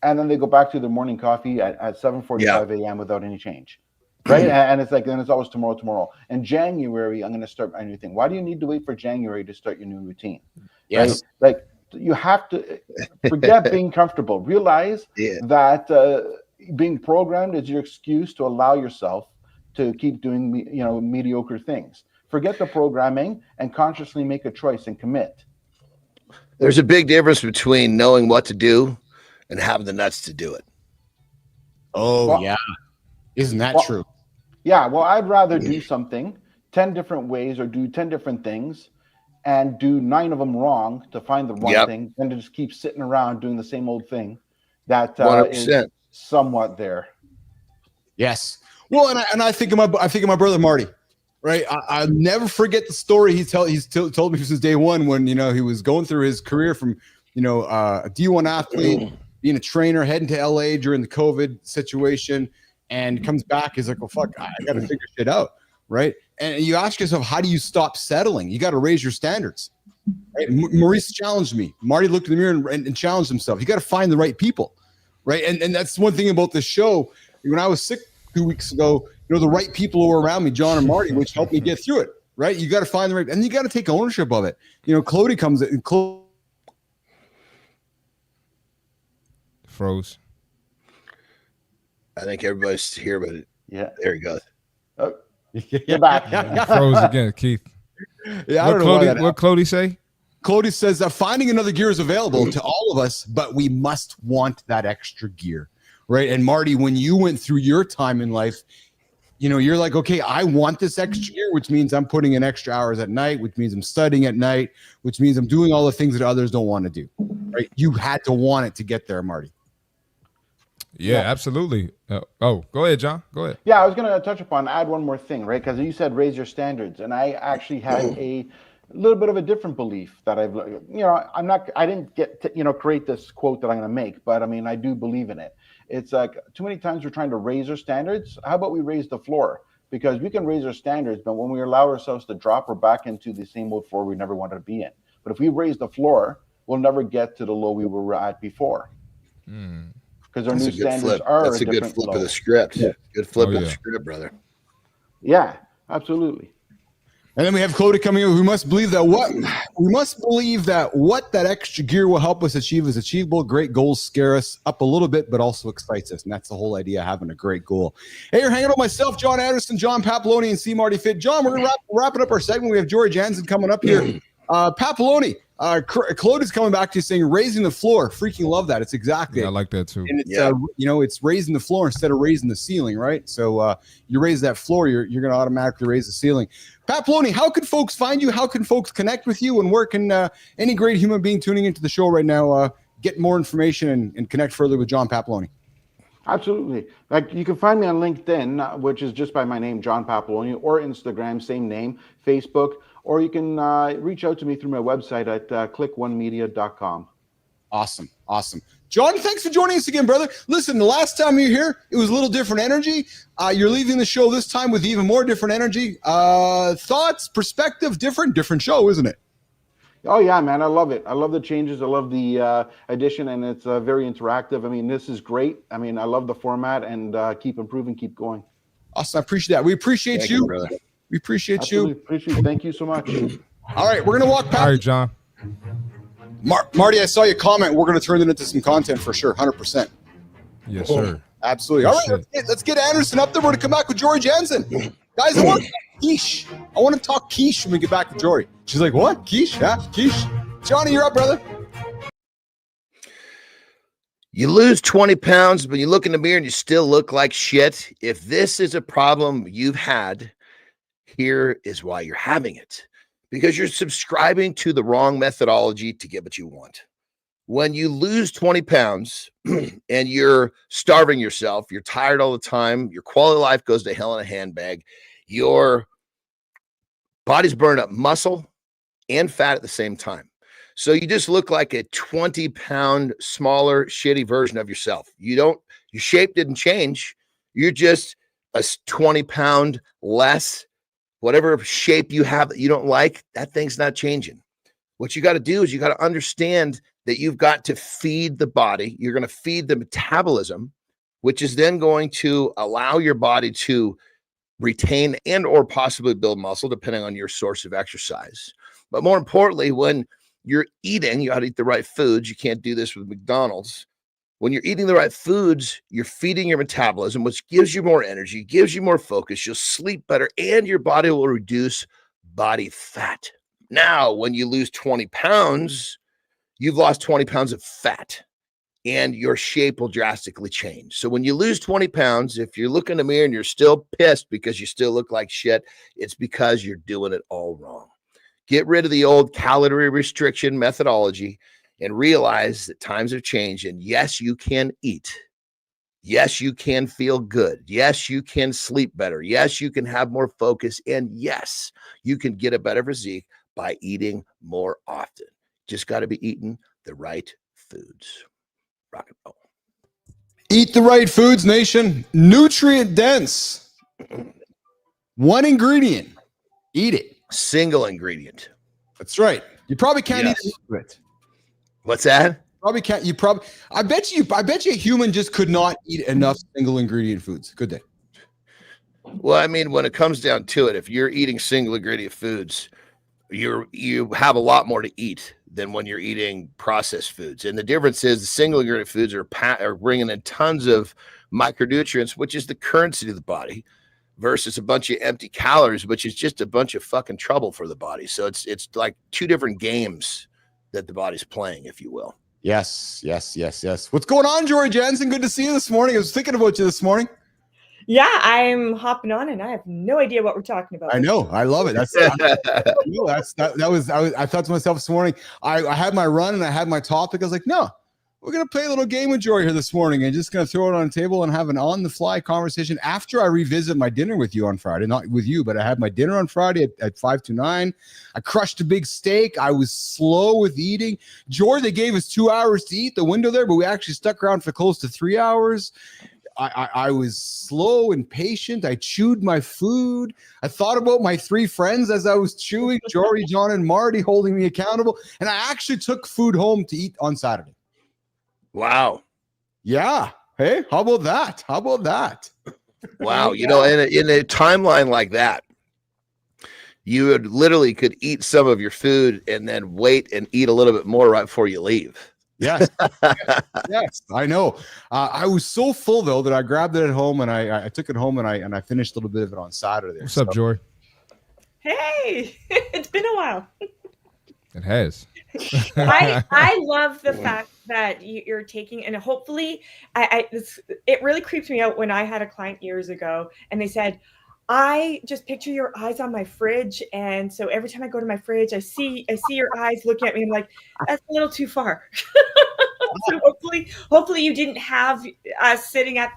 and then they go back to their morning coffee at 7:45 a.m. without any change. Right. And it's like, then it's always tomorrow. In January, I'm going to start my new thing. Why do you need to wait for January to start your new routine? Yes. Right? Like, you have to forget being comfortable. Realize that being programmed is your excuse to allow yourself to keep doing, mediocre things. Forget the programming and consciously make a choice and commit. There's a big difference between knowing what to do and having the nuts to do it. Oh, yeah. Isn't that true? Yeah. Well, I'd rather do something 10 different ways or do 10 different things and do 9 of them wrong to find the one thing, than to just keep sitting around doing the same old thing that is somewhat there. Yes. Well, and I think of my brother Marty, right? I'll never forget the story he's told me since day one, when he was going through his career from a D1 athlete, being a trainer, heading to LA during the COVID situation, and comes back. He's like, well, fuck, I got to figure shit out, right? And you ask yourself, how do you stop settling? You got to raise your standards. Right? Maurice challenged me. Marty looked in the mirror and challenged himself. You got to find the right people. Right. And that's one thing about the show. When I was sick 2 weeks ago, the right people who were around me, John and Marty, which helped me get through it. Right. You got to find the right, and you got to take ownership of it. Clody comes in. Froze. I think everybody's here, but there he goes. Oh, you're back. Froze again, Keith. Yeah. What Clody say? Clody says that finding another gear is available to all of us, but we must want that extra gear, right? And Marty, when you went through your time in life, you're like, okay, I want this extra gear, which means I'm putting in extra hours at night, which means I'm studying at night, which means I'm doing all the things that others don't want to do, right? You had to want it to get there, Marty. Yeah, absolutely. Go ahead, John. Go ahead. Yeah, I was going to add one more thing, right? Because you said raise your standards, and I actually had a little bit of a different belief that I didn't get to, create this quote that I'm going to make, but I mean, I do believe in it. It's like, too many times we're trying to raise our standards. How about we raise the floor? Because we can raise our standards, but when we allow ourselves to drop, we're back into the same old floor we never wanted to be in. But if we raise the floor, we'll never get to the low we were at before. Because our new standards are a good flip of the script. Yeah. Good flip of the script, brother. Yeah, absolutely. And then we have Clody coming in. We must believe that what that extra gear will help us achieve is achievable. Great goals scare us up a little bit, but also excites us. And that's the whole idea of having a great goal. Hey, you're hanging out with myself, Jon Andersen, John Papaloni, and CMartyFit. John, we're wrapping up our segment. We have Jon Andersen coming up here. Papaloni, Claude is coming back to you saying raising the floor. Freaking love that. It's exactly it. I like that too. And it's it's raising the floor instead of raising the ceiling, right? So you raise that floor, you're going to automatically raise the ceiling. Papaloni, how can folks find you? How can folks connect with you? And where can any great human being tuning into the show right now get more information and connect further with John Papaloni? Absolutely. Like, you can find me on LinkedIn, which is just by my name, John Papaloni, or Instagram, same name, Facebook, or you can reach out to me through my website at clickonemedia.com. Awesome. John, thanks for joining us again, brother. Listen, the last time you were here, it was a little different energy. You're leaving the show this time with even more different energy. Thoughts, perspective, different show, isn't it? Oh, yeah, man. I love it. I love the changes. I love the addition, and it's very interactive. I mean, this is great. I mean, I love the format, and keep improving, keep going. Awesome. I appreciate that. We appreciate Thank you. brother. We appreciate Absolutely you. appreciate it. Thank you so much. All right, we're going to walk past. All right, John. Marty, I saw your comment. We're going to turn it into some content for sure, 100%. Yes, sir. Absolutely. All right, let's get Andersen up there. We're going to come back with Jory Jansen. Guys, I want to talk quiche. I want to talk quiche when we get back with Jory. She's like, what? Quiche? Yeah, quiche. Johnny, you're up, brother. You lose 20 pounds, but you look in the mirror and you still look like shit. If this is a problem you've had, here is why you're having it. Because you're subscribing to the wrong methodology to get what you want. When you lose 20 pounds and you're starving yourself, you're tired all the time, your quality of life goes to hell in a handbag, your body's burning up muscle and fat at the same time. So you just look like a 20-pound, smaller, shitty version of yourself. Your shape didn't change. You're just a 20-pound less. Whatever shape you have that you don't like, that thing's not changing. What you got to do is you got to understand that you've got to feed the body. You're going to feed the metabolism, which is then going to allow your body to retain and or possibly build muscle, depending on your source of exercise. But more importantly, when you're eating, you got to eat the right foods. You can't do this with McDonald's. When you're eating the right foods, you're feeding your metabolism, which gives you more energy, gives you more focus. You'll sleep better, and your body will reduce body fat. Now, when you lose 20 pounds, you've lost 20 pounds of fat, and your shape will drastically change. So when you lose 20 pounds, if you look in the mirror and you're still pissed because you still look like shit, it's because you're doing it all wrong. Get rid of the old calorie restriction methodology and realize that times have changed. And yes, you can eat. Yes, you can feel good. Yes, you can sleep better. Yes, you can have more focus. And yes, you can get a better physique by eating more often. Just got to be eating the right foods. Rock and roll. Eat the right foods, nation. Nutrient dense. One ingredient. Eat it. Single ingredient. That's right. You probably can't eat it. What's that? Probably can't. I bet you a human just could not eat enough single ingredient foods. Could they? Well, I mean, when it comes down to it, if you're eating single ingredient foods, you have a lot more to eat than when you're eating processed foods. And the difference is the single ingredient foods are bringing in tons of micronutrients, which is the currency of the body, versus a bunch of empty calories, which is just a bunch of fucking trouble for the body. So it's like two different games that the body's playing, if you will. Yes. What's going on, Jory Jansen? Good to see you this morning. I was thinking about you this morning. Yeah, I'm hopping on, and I have no idea what we're talking about. I know. I love it. I thought to myself this morning, I had my run and I had my topic. I was like, no, we're going to play a little game with Jory here this morning and just going to throw it on the table and have an on-the-fly conversation after I revisit my dinner with you on Friday. Not with you, but I had my dinner on Friday at 5 to 9. I crushed a big steak. I was slow with eating. Jory, they gave us 2 hours to eat the window there, but we actually stuck around for close to 3 hours. I was slow and patient. I chewed my food. I thought about my 3 friends as I was chewing, Jory, John, and Marty holding me accountable. And I actually took food home to eat on Saturday. Wow. Yeah. Hey, how about that? Wow. You know, in a timeline like that, you would literally could eat some of your food and then wait and eat a little bit more right before you leave. Yes. Yes, I know. I was so full though that I grabbed it at home and I took it home and I finished a little bit of it on Saturday. What's up, Jory? Hey, it's been a while. It has. I love the fact that you're taking, and hopefully it really creeps me out when I had a client years ago and they said, I just picture your eyes on my fridge, and so every time I go to my fridge, I see your eyes looking at me. I'm like, that's a little too far. So hopefully you didn't have us sitting at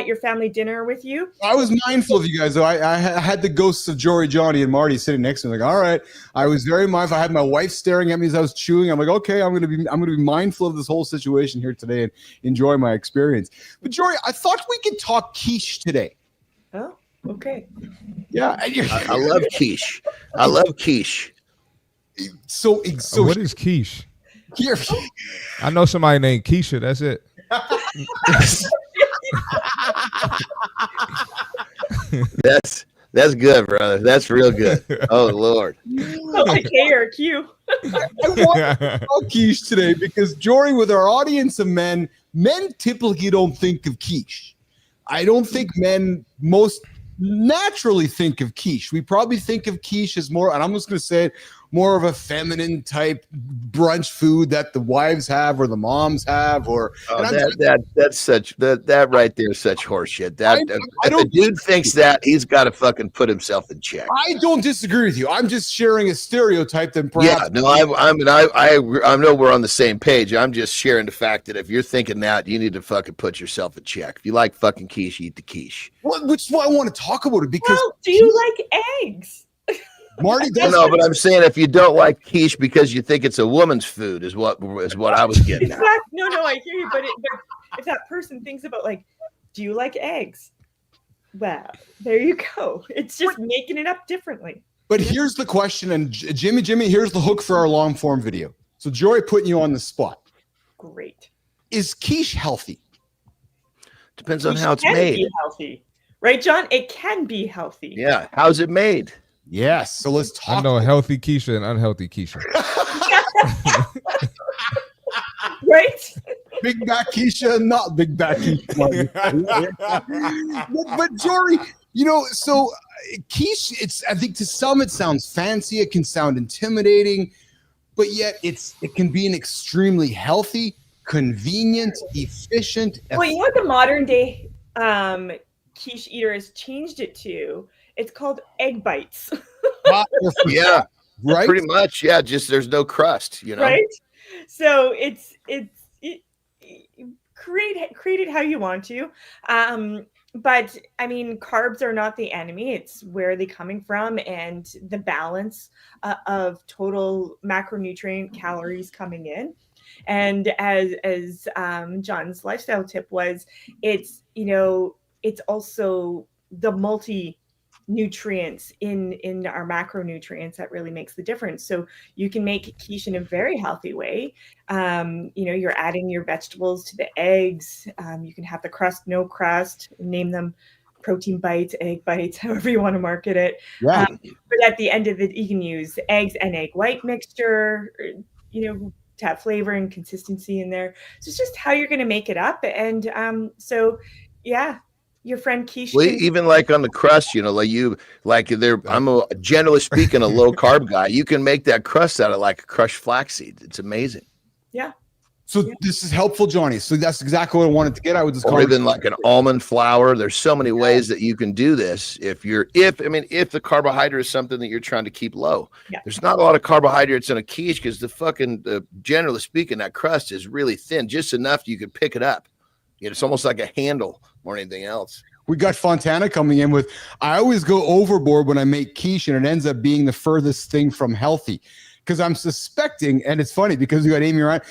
your family dinner with you. I was mindful of you guys, though. I had the ghosts of Jory, Johnny, and Marty sitting next to me. Like, all right. I was very mindful. I had my wife staring at me as I was chewing. I'm like, okay, I'm gonna be mindful of this whole situation here today and enjoy my experience. But Jory, I thought we could talk quiche today. Oh, okay. Yeah, I love quiche. I love quiche. So what is quiche? Here, I know somebody named Keisha. That's it. That's good, brother. That's real good. Oh Lord. A K or a Q. I want to talk quiche today because Jory, with our audience of men typically don't think of quiche. I don't think men most naturally think of quiche. We probably think of quiche as more, and I'm just going to say it, more of a feminine type brunch food that the wives have or the moms have, or that's such that right there is such horseshit. That I don't if the dude thinks that, he's got to fucking put himself in check. I don't disagree with you. I'm just sharing a stereotype that perhaps. Yeah, no, I know we're on the same page. I'm just sharing the fact that if you're thinking that, you need to fucking put yourself in check. If you like fucking quiche, eat the quiche. Well, which is why I want to talk about it because. Well, do you like eggs? Marty, no, but I'm saying if you don't like quiche because you think it's a woman's food, is what I was getting at. No, I hear you, but if that person thinks about like, do you like eggs? Well, there you go. It's just making it up differently. But here's the question, and Jimmy, here's the hook for our long form video. So Jory, putting you on the spot. Great. Is quiche healthy? Depends on how it's made. Be healthy, right, John? It can be healthy. Yeah. How's it made? Yes. So let's talk. I know healthy quiche and unhealthy quiche. Right? Big back quiche, not big back quiche. but Jory, so quiche, I think to some it sounds fancy, it can sound intimidating, but yet it can be an extremely healthy, convenient, efficient. Well, you know what the modern day quiche eater has changed it to? It's called egg bites. Yeah, right. Pretty much. Yeah, just there's no crust, Right. So it's create it how you want to. But I mean, carbs are not the enemy. It's where are they coming from and the balance of total macronutrient calories coming in. And as John's lifestyle tip was, it's also the multi-nutrients in our macronutrients that really makes the difference. So you can make quiche in a very healthy way. You're adding your vegetables to the eggs. You can have the crust, no crust, name them protein bites, egg bites, however you want to market it. Yeah. But at the end of it, you can use eggs and egg white mixture, to have flavor and consistency in there. So it's just how you're going to make it up. And your friend Quiche. Well, even like on the crust, I'm generally speaking a low carb guy. You can make that crust out of like a crushed flaxseed. It's amazing. Yeah. So this is helpful, Johnny. So that's exactly what I wanted to get out with this. Or even like an almond flour. There's so many ways that you can do this. If the carbohydrate is something that you're trying to keep low, there's not a lot of carbohydrates in a quiche because generally speaking, that crust is really thin, just enough you can pick it up. It's almost like a handle more than anything else. We got Fontana coming in with, I always go overboard when I make quiche and it ends up being the furthest thing from healthy because I'm suspecting, and it's funny because we got Amy Ryan.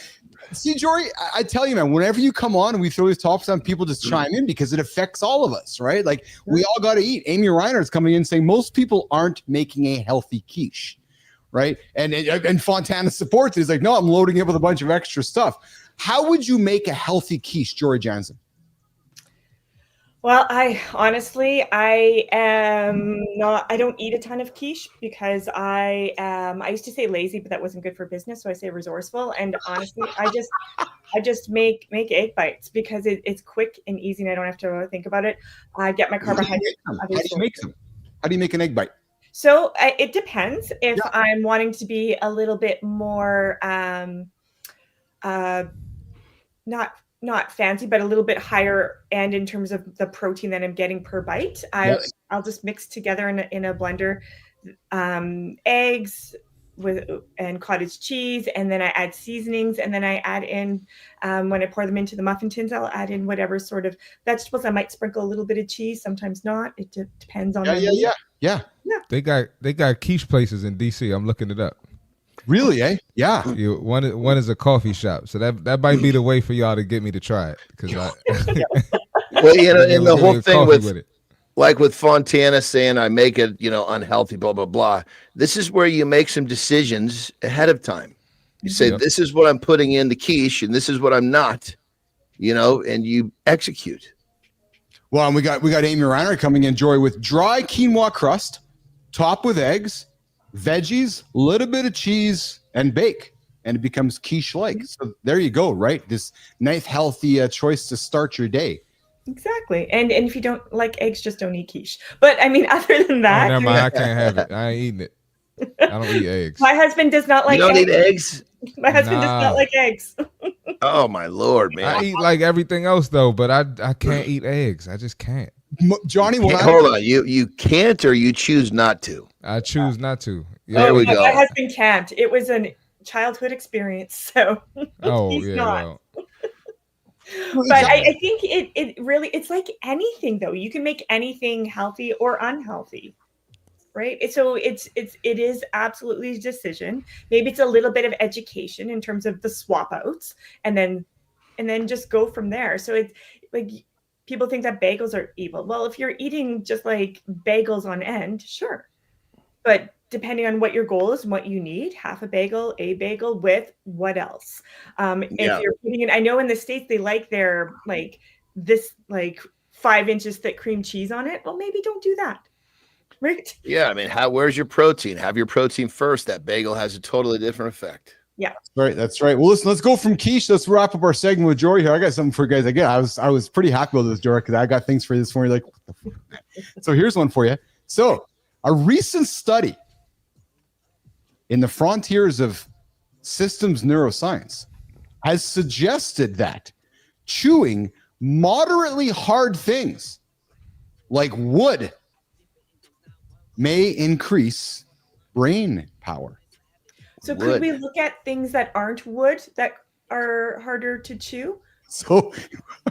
See, Jory, I tell you, man, whenever you come on and we throw these topics on, people just chime in because it affects all of us, right? Like we all got to eat. Amy Reiner is coming in saying most people aren't making a healthy quiche, right? And Fontana supports it. He's like, no, I'm loading it with a bunch of extra stuff. How would you make a healthy quiche, Jory Jansen? Well, I don't eat a ton of quiche because I used to say lazy, but that wasn't good for business. So I say resourceful. And honestly, I just make egg bites because it's quick and easy and I don't have to think about it. I get my carbohydrates. How do you make them? How do you make an egg bite? So it depends. If I'm wanting to be a little bit more, not fancy, but a little bit higher end in terms of the protein that I'm getting per bite. I'll just mix together in a blender, eggs, and cottage cheese, and then I add seasonings, and then I add in when I pour them into the muffin tins, I'll add in whatever sort of vegetables. I might sprinkle a little bit of cheese, sometimes not. It depends on Yeah. They got quiche places in DC. I'm looking it up. Really, eh? Yeah. One is a coffee shop, so that might be the way for y'all to get me to try it. Because well, you know, and the whole thing with it. Like with Fontana saying I make it, you know, unhealthy, blah blah blah. This is where you make some decisions ahead of time. You say, this is what I'm putting in the quiche, and this is what I'm not, you know, and you execute. Well, and we got Amy Reiner coming in, Joy, with dry quinoa crust, top with eggs, veggies, a little bit of cheese, and bake, and it becomes quiche-like. So there you go, right? This nice, healthy choice to start your day. Exactly. And if you don't like eggs, just don't eat quiche. But I mean, other than that, never mind, I can't have it. I ain't eating it. I don't eat eggs. My husband does not like eggs. You don't eat eggs? My husband does not like eggs. Oh my Lord, man. I eat like everything else though, but I can't eat eggs. I just can't. Johnny, hold on. You can't, or you choose not to? I choose not to. There we go. My husband can't. It was a childhood experience, so he's not. Well. But I think it really, it's like anything though. You can make anything healthy or unhealthy, right? So it is absolutely a decision. Maybe it's a little bit of education in terms of the swap outs, and then just go from there. So it's like people think that bagels are evil. Well, if you're eating just like bagels on end, sure. But depending on what your goal is and what you need, half a bagel with what else? If you're putting in, I know in the States, they like their like this like 5 inches thick cream cheese on it. Well, maybe don't do that. Right? Yeah. I mean, where's your protein? Have your protein first. That bagel has a totally different effect. Yeah. That's right. Well, listen, let's go from quiche. Let's wrap up our segment with Jory here. I got something for you guys. Again, I was pretty happy with this, Jory, because I got things for this for you. Like, what the fuck? So here's one for you. So a recent study in the frontiers of systems neuroscience has suggested that chewing moderately hard things like wood may increase brain power. So could we look at things that aren't wood that are harder to chew? So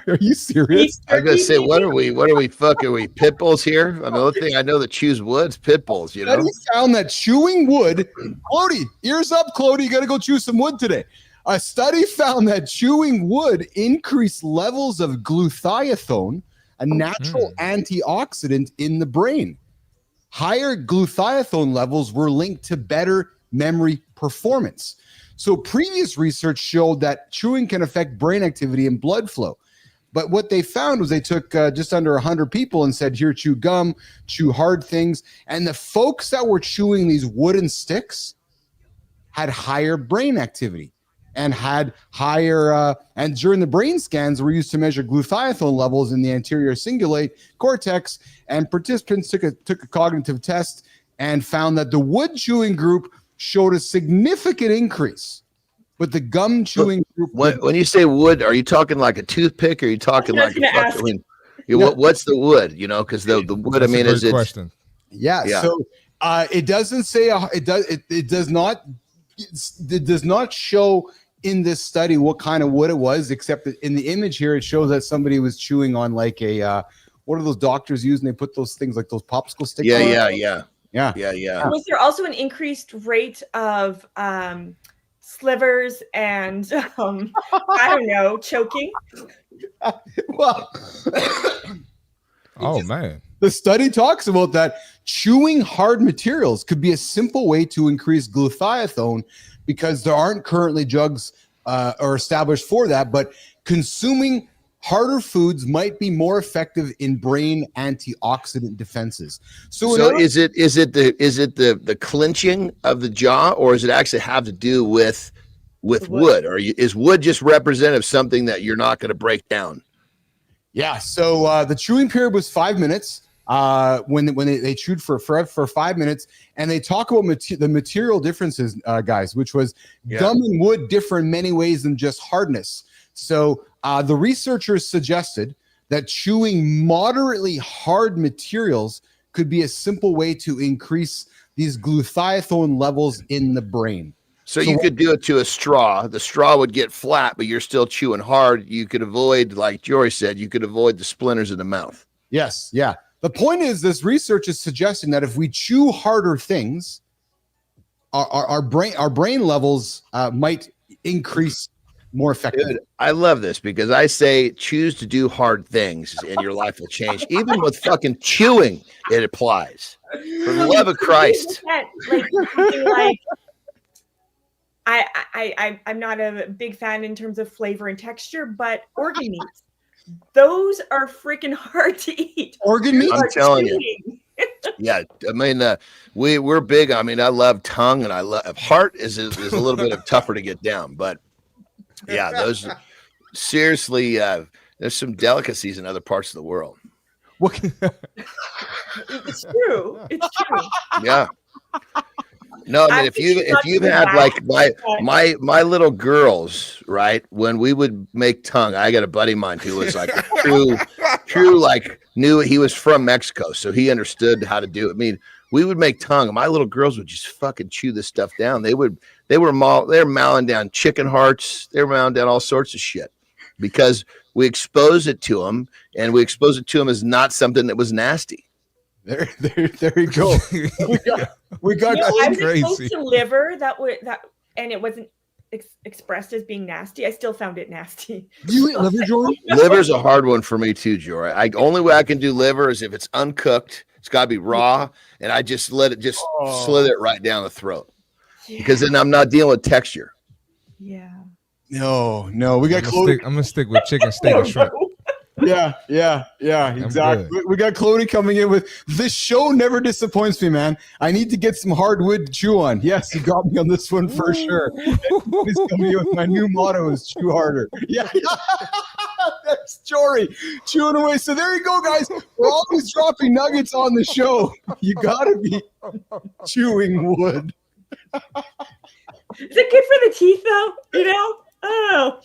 are you serious? I was gonna say, what are we fucking? Are we pit bulls here? I mean, the only thing I know that chews wood's pit bulls, you know. Study found that chewing wood, Clody, ears up, Clody, you gotta go chew some wood today. A study found that chewing wood increased levels of glutathione, a natural antioxidant in the brain. Higher glutathione levels were linked to better memory performance. So previous research showed that chewing can affect brain activity and blood flow. But what they found was they took just under 100 people and said, here, chew gum, chew hard things. And the folks that were chewing these wooden sticks had higher brain activity and had higher, and during the brain scans were used to measure glutathione levels in the anterior cingulate cortex. And participants took a cognitive test and found that the wood chewing group showed a significant increase, but the gum chewing group. When you say wood, are you talking like a toothpick, or are you talking like what's the wood? You know, because the wood. That's I mean, is it? Question. Yeah. So it doesn't say it does not show in this study what kind of wood it was, except that in the image here it shows that somebody was chewing on like a what are those doctors use? And they put those things like those popsicle sticks. Yeah. Was there also an increased rate of slivers and I don't know, choking? Well, man. The study talks about that chewing hard materials could be a simple way to increase glutathione because there aren't currently drugs or established for that, but consuming harder foods might be more effective in brain antioxidant defenses. So is it the clenching of the jaw, or does it actually have to do with wood? Or is wood just representative of something that you're not going to break down? Yeah. So the chewing period was 5 minutes. When they chewed for 5 minutes, and they talk about the material differences, guys, which was gum and wood differ in many ways than just hardness. So the researchers suggested that chewing moderately hard materials could be a simple way to increase these glutathione levels in the brain. So you could do it to a straw. The straw would get flat, but you're still chewing hard. You could avoid, like Jory said, you could avoid the splinters in the mouth. Yes, yeah. The point is, this research is suggesting that if we chew harder things, our brain levels might increase more effectively. Dude, I love this because I say choose to do hard things and your life will change. Even with fucking chewing, it applies. For the love of Christ. I'm not a big fan in terms of flavor and texture, but organ meats, those are freaking hard to eat. Organ meat? I'm telling you. Yeah, I mean, we're big. I mean, I love tongue and I love heart is a little bit of tougher to get down, but yeah, those seriously, there's some delicacies in other parts of the world. It's true. It's true. Yeah. No, I mean, if you've had like my little girls, right? When we would make tongue, I got a buddy of mine who was like a true like knew he was from Mexico, so he understood how to do it. I mean, we would make tongue, and my little girls would just fucking chew this stuff down. They were mowing down chicken hearts, they were mowing down all sorts of shit because we exposed it to them, and we exposed it to them as not something that was nasty. There you go. We got I was exposed to liver and it wasn't expressed as being nasty. I still found it nasty. You eat liver, Jory? Liver's a hard one for me too, Jory. Only way I can do liver is if it's uncooked. It's got to be raw, and I just let it slither it right down the throat because then I'm not dealing with texture. Yeah. No, we got. I'm gonna stick with chicken, steak, and shrimp. Yeah, exactly. We got Clody coming in with this show never disappoints me, man. I need to get some hardwood to chew on. Yes, you got me on this one for sure. He's coming in with my new motto is chew harder. Yeah. That's Jory chewing away. So there you go, guys. We're always dropping nuggets on the show. You gotta be chewing wood. Is it good for the teeth though? You know? Oh.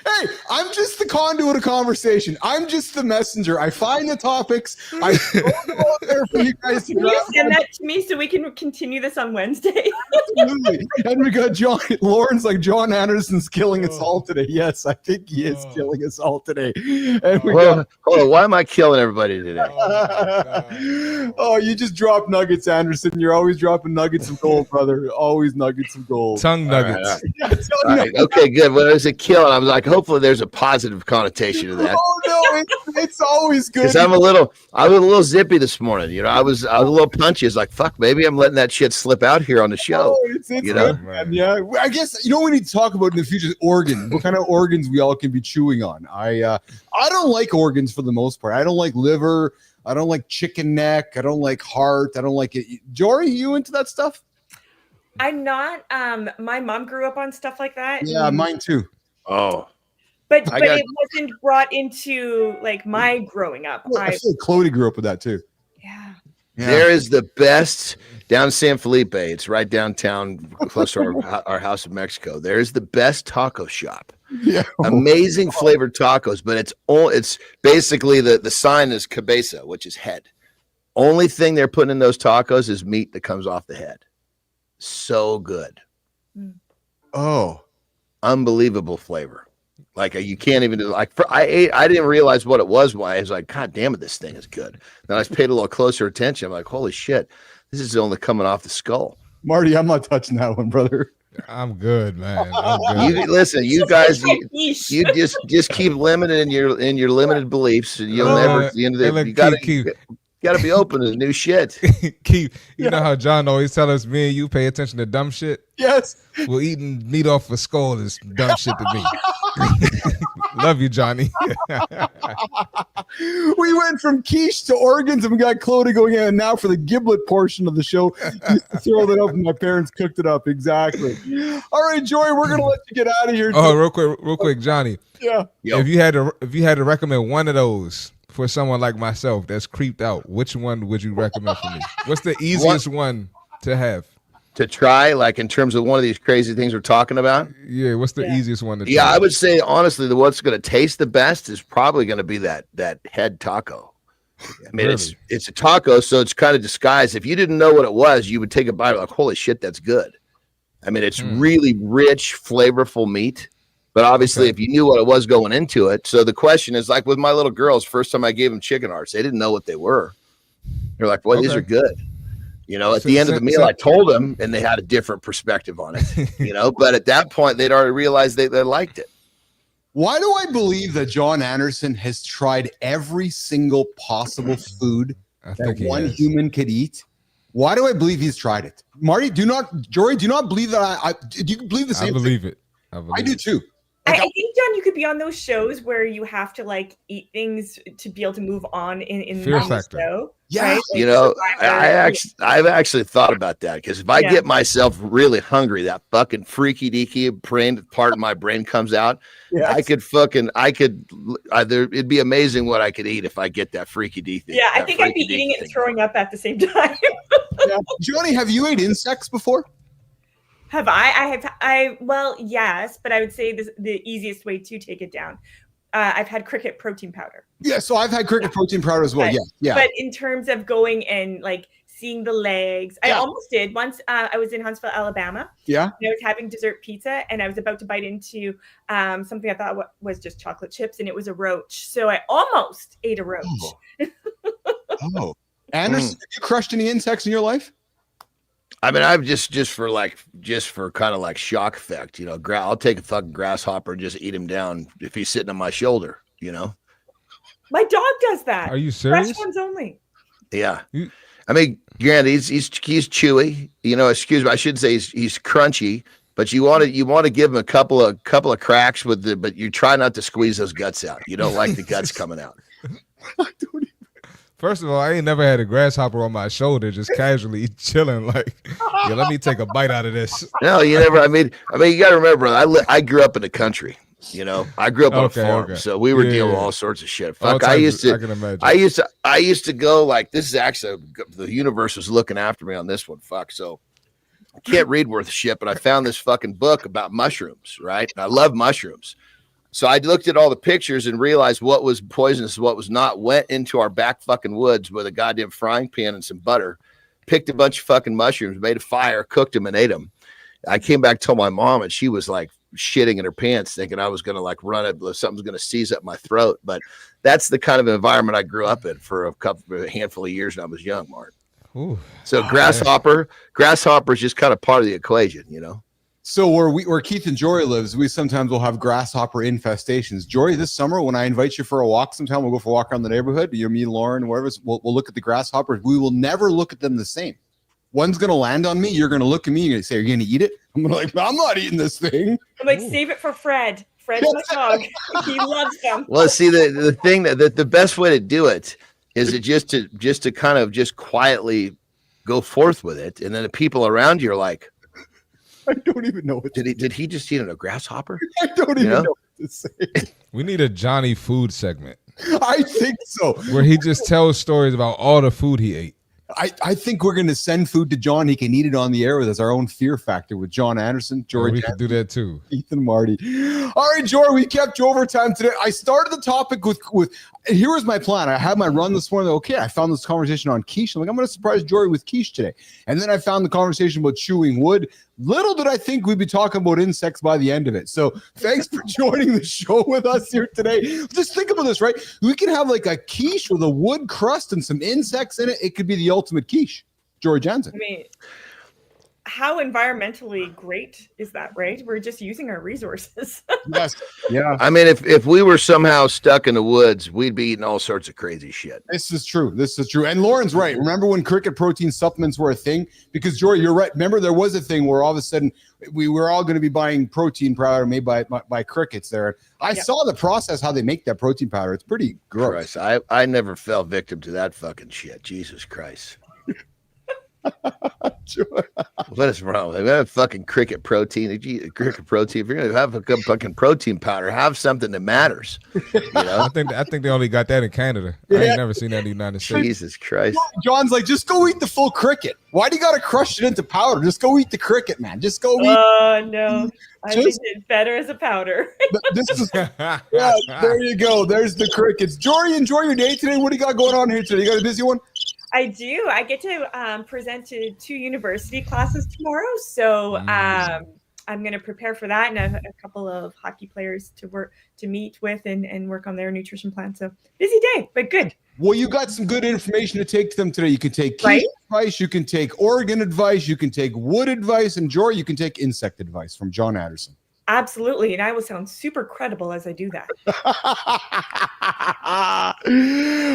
Hey, I'm just the conduit of conversation. I'm just the messenger. I find the topics. I throw them out there for you guys to grab. Can you send that to me so we can continue this on Wednesday? Absolutely. And we got Lauren's like Jon Andersen's killing us all today. Yes, I think he is killing us all today. And hold on, why am I killing everybody today? Oh, you just drop nuggets, Anderson. You're always dropping nuggets of gold, brother. Always nuggets of gold. Tongue nuggets. All right. Okay, good. When I was a killing, I was like, hopefully there's a positive connotation to that. Oh no, it's always good. Because I was a little zippy this morning. You know, I was a little punchy. It's like, fuck, maybe I'm letting that shit slip out here on the show. Oh, it's you know? Good, man. Yeah. I guess we need to talk about in the future organs. What kind of organs we all can be chewing on. I don't like organs for the most part. I don't like liver. I don't like chicken neck. I don't like heart. I don't like it. Jory, you into that stuff? I'm not. My mom grew up on stuff like that. Yeah, mine too. Oh. But it wasn't brought into like my growing up. Well, I feel like Clody grew up with that too. Yeah. There is the best down San Felipe. It's right downtown, close to our house in Mexico. There's the best taco shop. Yeah. Amazing flavored tacos, but it's basically the sign is cabeza, which is head. Only thing they're putting in those tacos is meat that comes off the head. So good. Oh, unbelievable flavor. Like you can't even do like I didn't realize what it was. Why I was like, God damn it, this thing is good. Then I paid a little closer attention. I'm like, holy shit, this is only coming off the skull. Marty, I'm not touching that one, brother. I'm good, man. I'm good. Listen, you guys, you just keep limited in your limited beliefs, and you'll never. At the end of the day, you gotta be open to new shit. Keith, you know how John always tell us, me and you pay attention to dumb shit? Yes. Well, eating meat off a skull is dumb shit to me. Love you, Johnny. We went from quiche to organs, and we got Clody going in. And now for the giblet portion of the show, throw that up, and my parents cooked it up. Exactly. All right, Jory, we're gonna let you get out of here. Oh, real quick, Johnny. Yeah. If you had to recommend one of those for someone like myself that's creeped out, which one would you recommend for me? What's the easiest one to have? To try, like in terms of one of these crazy things we're talking about? Yeah, what's the easiest one to try? Yeah, I would say, honestly, what's going to taste the best is probably going to be that head taco. I mean, it's a taco, so it's kind of disguised. If you didn't know what it was, you would take a bite like, holy shit, that's good. I mean, it's really rich, flavorful meat. But obviously, if you knew what it was going into it. So the question is, like with my little girls, first time I gave them chicken hearts, they didn't know what they were. They're like, boy, these are good. You know, at the end of the meal, I told them, and they had a different perspective on it. You know, but at that point, they'd already realized they liked it. Why do I believe that Jon Andersen has tried every single possible food that one human could eat? Why do I believe he's tried it? Marty, Jory, do you not believe that? Do you believe the same thing? I believe it. I do too. I think, John, you could be on those shows where you have to like eat things to be able to move on in Fear the factor. show. Yeah, right? You know, I've actually thought about that because if I get myself really hungry, that fucking freaky deaky brain part of my brain comes out. Yes. It'd be amazing what I could eat if I get that freaky deaky. Yeah, I think I'd be eating it and throwing up at the same time. Johnny, have you ate insects before? Have I? Well, yes, but I would say the easiest way to take it down. I've had cricket protein powder. Yeah, so I've had cricket protein powder as well. Yeah. But in terms of going and like seeing the legs, I almost did once. I was in Huntsville, Alabama. Yeah. And I was having dessert pizza, and I was about to bite into something I thought was just chocolate chips, and it was a roach. So I almost ate a roach. Oh. Anderson, have you crushed any insects in your life? I mean, I've just for kind of like shock effect, you know, I'll take a fucking grasshopper and just eat him down if he's sitting on my shoulder, you know. My dog does that. Are you serious? Fresh ones only. Yeah. I mean, granted, he's chewy, you know, excuse me, I should say he's crunchy, but you want to give him a couple of cracks but you try not to squeeze those guts out. You don't like the guts coming out. First of all, I ain't never had a grasshopper on my shoulder, just casually chilling. Like, yeah, let me take a bite out of this. No, you never. I mean, you got to remember, I grew up in the country. You know, I grew up on a farm, so we were dealing with all sorts of shit. Fuck, I used to go like, this is actually the universe was looking after me on this one. Fuck, so I can't read worth shit, but I found this fucking book about mushrooms, right? And I love mushrooms. So I looked at all the pictures and realized what was poisonous, what was not, went into our back fucking woods with a goddamn frying pan and some butter, picked a bunch of fucking mushrooms, made a fire, cooked them and ate them. I came back, told my mom, and she was like shitting in her pants thinking I was going to like run it, something's going to seize up my throat. But that's the kind of environment I grew up in for a handful of years when I was young, Mark. Ooh, so grasshopper is just kind of part of the equation, you know? So where Keith and Jory lives, we sometimes will have grasshopper infestations. Jory, this summer when I invite you for a walk, sometime we'll go for a walk around the neighborhood. You, me, Lauren, whatever. We'll look at the grasshoppers. We will never look at them the same. One's gonna land on me. You're gonna look at me. You're gonna say, "Are you gonna eat it?" I'm gonna like, "I'm not eating this thing." I'm like, save it for Fred. Fred's my dog. He loves them. Well, see, the thing that the best way to do it is just to kind of just quietly go forth with it, and then the people around you are like, I don't even know what did he just eat a grasshopper? I don't even know what to say. We need a Johnny food segment. I think so. Where he just tells stories about all the food he ate. I think we're going to send food to John. He can eat it on the air with us. Our own Fear Factor with Jon Andersen, George. We can do that too. Keith and Marty. All right, George, we kept you overtime today. I started the topic with here was my plan. I had my run this morning. Okay, I found this conversation on quiche. I'm like, I'm going to surprise Jory with quiche today. And then I found the conversation about chewing wood. Little did I think we'd be talking about insects by the end of it. So thanks for joining the show with us here today. Just think about this, right? We can have like a quiche with a wood crust and some insects in it. It could be the ultimate quiche. George Jansen. I mean, how environmentally great is that, right? We're just using our resources. Yes. Yeah. I mean, if we were somehow stuck in the woods, we'd be eating all sorts of crazy shit. This is true. And Lauren's right. Remember when cricket protein supplements were a thing? Because Jory, you're right. Remember there was a thing where all of a sudden we were all going to be buying protein powder made by crickets there. I saw the process, how they make that protein powder. It's pretty gross. I never fell victim to that fucking shit. Jesus Christ. What is wrong? They have fucking cricket protein. Cricket protein. If you're gonna have a fucking protein powder, have something that matters. You know. I think they only got that in Canada. I ain't never seen that in the United States. Jesus Christ. John's like, just go eat the full cricket. Why do you gotta crush it into powder? Just go eat the cricket, man. Just go eat. Oh no, I think it's better as a powder. This is yeah. There you go. There's the crickets. Jory, enjoy your day today. What do you got going on here today? You got a busy one? I do. I get to present to 2 university classes tomorrow, so I'm going to prepare for that, and I have a couple of hockey players to meet with and work on their nutrition plan. So busy day, but good. Well, you got some good information to take to them today. You can take Keith advice, you can take Oregon advice, you can take wood advice, and Jory, you can take insect advice from Jon Andersen. Absolutely, and I will sound super credible as I do that.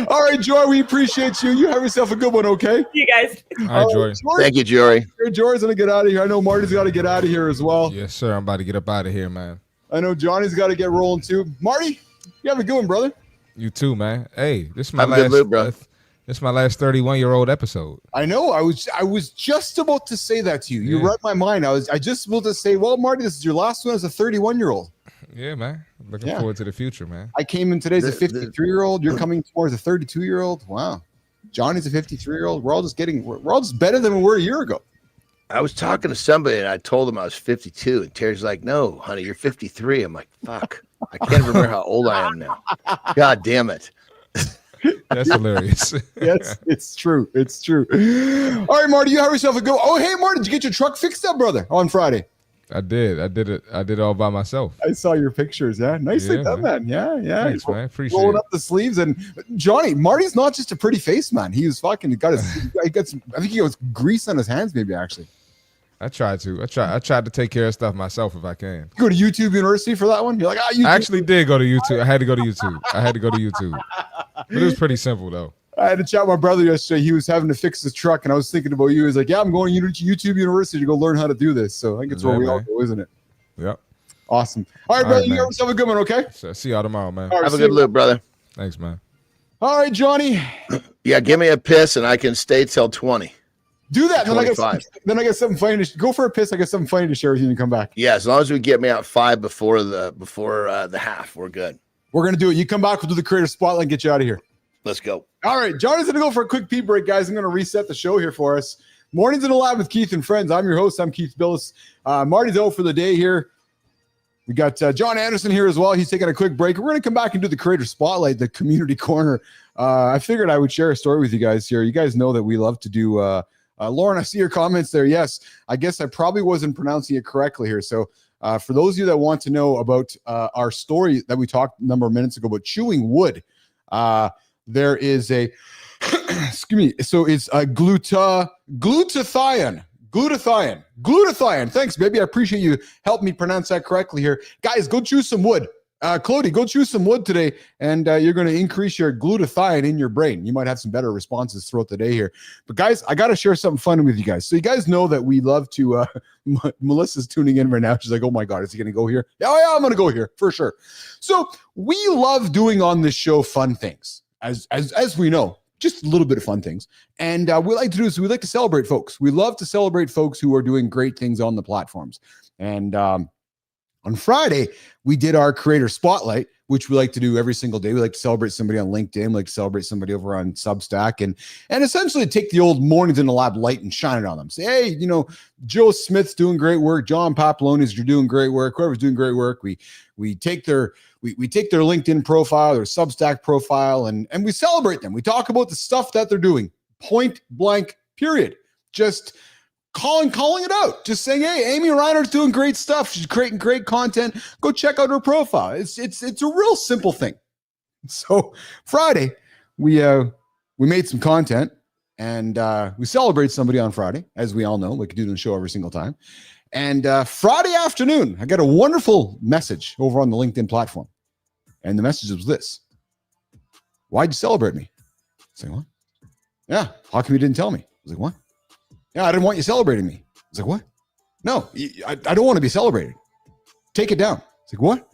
All right, Joy, we appreciate you. You have yourself a good one, okay? See you guys. All right, Jory. Thank you, Jory. Jory's going to get out of here. I know Marty's got to get out of here as well. Yes, sir. I'm about to get up out of here, man. I know Johnny's got to get rolling too. Marty, you have a good one, brother. You too, man. Hey, this is my Have a last good loop, bro. This is my last 31-year-old episode. I know. I was just about to say that to you. You read my mind. I just about to say, well, Marty, this is your last one as a 31-year-old. Yeah, man. Looking forward to the future, man. I came in today as a 53-year-old. You're coming tomorrow as a 32-year-old. Wow. Johnny's a 53-year-old. We're all just better than we were a year ago. I was talking to somebody and I told them I was 52, and Terry's like, "No, honey, you're 53." I'm like, "Fuck, I can't remember how old I am now." God damn it. That's hilarious. Yes, it's true. It's true. All right, Marty, you have yourself a go. Oh, hey, Marty, did you get your truck fixed up, brother, on Friday? I did it. I did it all by myself. I saw your pictures. Yeah, nicely done, man. Yeah. Thanks, man. Appreciate rolling it. up the sleeves. And Johnny, Marty's not just a pretty face, man. He was fucking got his. I think he got grease on his hands, maybe actually. I tried to take care of stuff myself if I can. You go to YouTube University for that one? You're like, YouTube. I actually did go to YouTube. I had to go to YouTube. But it was pretty simple though. I had to chat with my brother yesterday. He was having to fix his truck, and I was thinking about you. He was like, "Yeah, I'm going to YouTube University to go learn how to do this." So I think it's where we all go, isn't it? Yep. Awesome. All right, brother. You have yourself a good one, okay? So see y'all tomorrow, man. Have a good loop, brother. Thanks, man. All right, Johnny. Yeah, give me a piss and I can stay till 20. Do that. Then I got something funny to go for a piss. I got something funny to share with you and come back. Yeah, as long as we get me out 5 before the half, we're good. We're gonna do it. You come back, we'll do the creator spotlight and get you out of here. Let's go. All right, Johnny's gonna go for a quick pee break, guys. I'm gonna reset the show here for us. Mornings in the Lab with Keith and Friends. I'm your host. I'm Keith Bilous. Marty's out for the day here. We got Jon Andersen here as well. He's taking a quick break. We're gonna come back and do the creator spotlight, the community corner. I figured I would share a story with you guys here. You guys know that we love to do. Lauren, I see your comments there. Yes, I guess I probably wasn't pronouncing it correctly here. So for those of you that want to know about our story that we talked a number of minutes ago about chewing wood, there is a, excuse me, so it's a glutathione. Thanks, baby. I appreciate you helping me pronounce that correctly here. Guys, go chew some wood. Clody, go chew some wood today, and you're going to increase your glutathione in your brain. You might have some better responses throughout the day here. But guys, I got to share something fun with you guys. So you guys know that we love to, Melissa's tuning in right now. She's like, oh my God, is he going to go here? Yeah, I'm going to go here for sure. So we love doing on this show fun things, as we know. Just a little bit of fun things. And we like to do is we like to celebrate folks. We love to celebrate folks who are doing great things on the platforms. And on Friday, we did our creator spotlight, which we like to do every single day. We like to celebrate somebody on LinkedIn. We like to celebrate somebody over on Substack and essentially take the old Mornings in the Lab light and shine it on them. Say, hey, Joe Smith's doing great work. John Papaloni, you're doing great work. Whoever's doing great work, we take their LinkedIn profile, their Substack profile, and we celebrate them. We talk about the stuff that they're doing. Point blank, period. Just calling it out, just saying, hey, Amy Reiner's doing great stuff. She's creating great content. Go check out her profile. It's a real simple thing. So Friday, we made some content and we celebrate somebody on Friday, as we all know, like we do in the show every single time. And Friday afternoon, I got a wonderful message over on the LinkedIn platform. And the message was this: why'd you celebrate me? I was like, what? Yeah, how come you didn't tell me? I was like, what? Yeah, I didn't want you celebrating me. I was like, what? No, I don't want to be celebrated. Take it down. It's like, what?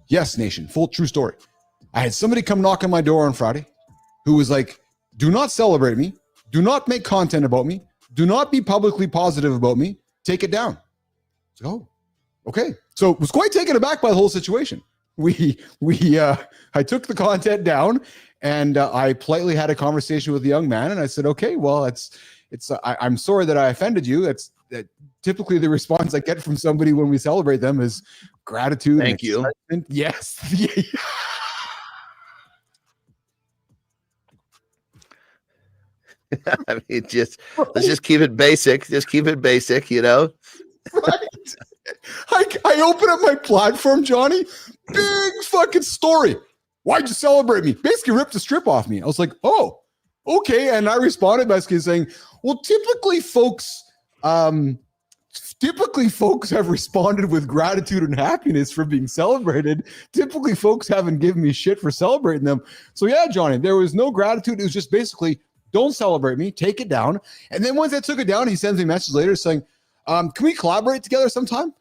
Yes, nation. Full true story. I had somebody come knock on my door on Friday who was like, do not celebrate me. Do not make content about me. do not be publicly positive about me. Take it down. So, oh, okay. So was quite taken aback by the whole situation. I took the content down, and I politely had a conversation with the young man, and I said, okay, well, I'm sorry that I offended you. That's typically the response I get from somebody when we celebrate them is gratitude. Thank you. Yes. I mean, let's just keep it basic. Just keep it basic, you know? Right. I open up my platform, Johnny. Big fucking story. Why'd you celebrate me? Basically ripped a strip off me. I was like, oh, okay. And I responded basically saying, well, typically folks have responded with gratitude and happiness for being celebrated. Typically folks haven't given me shit for celebrating them. So yeah, Johnny, there was no gratitude. It was just basically, don't celebrate me, take it down. And then once I took it down, he sends me a message later saying, can we collaborate together sometime?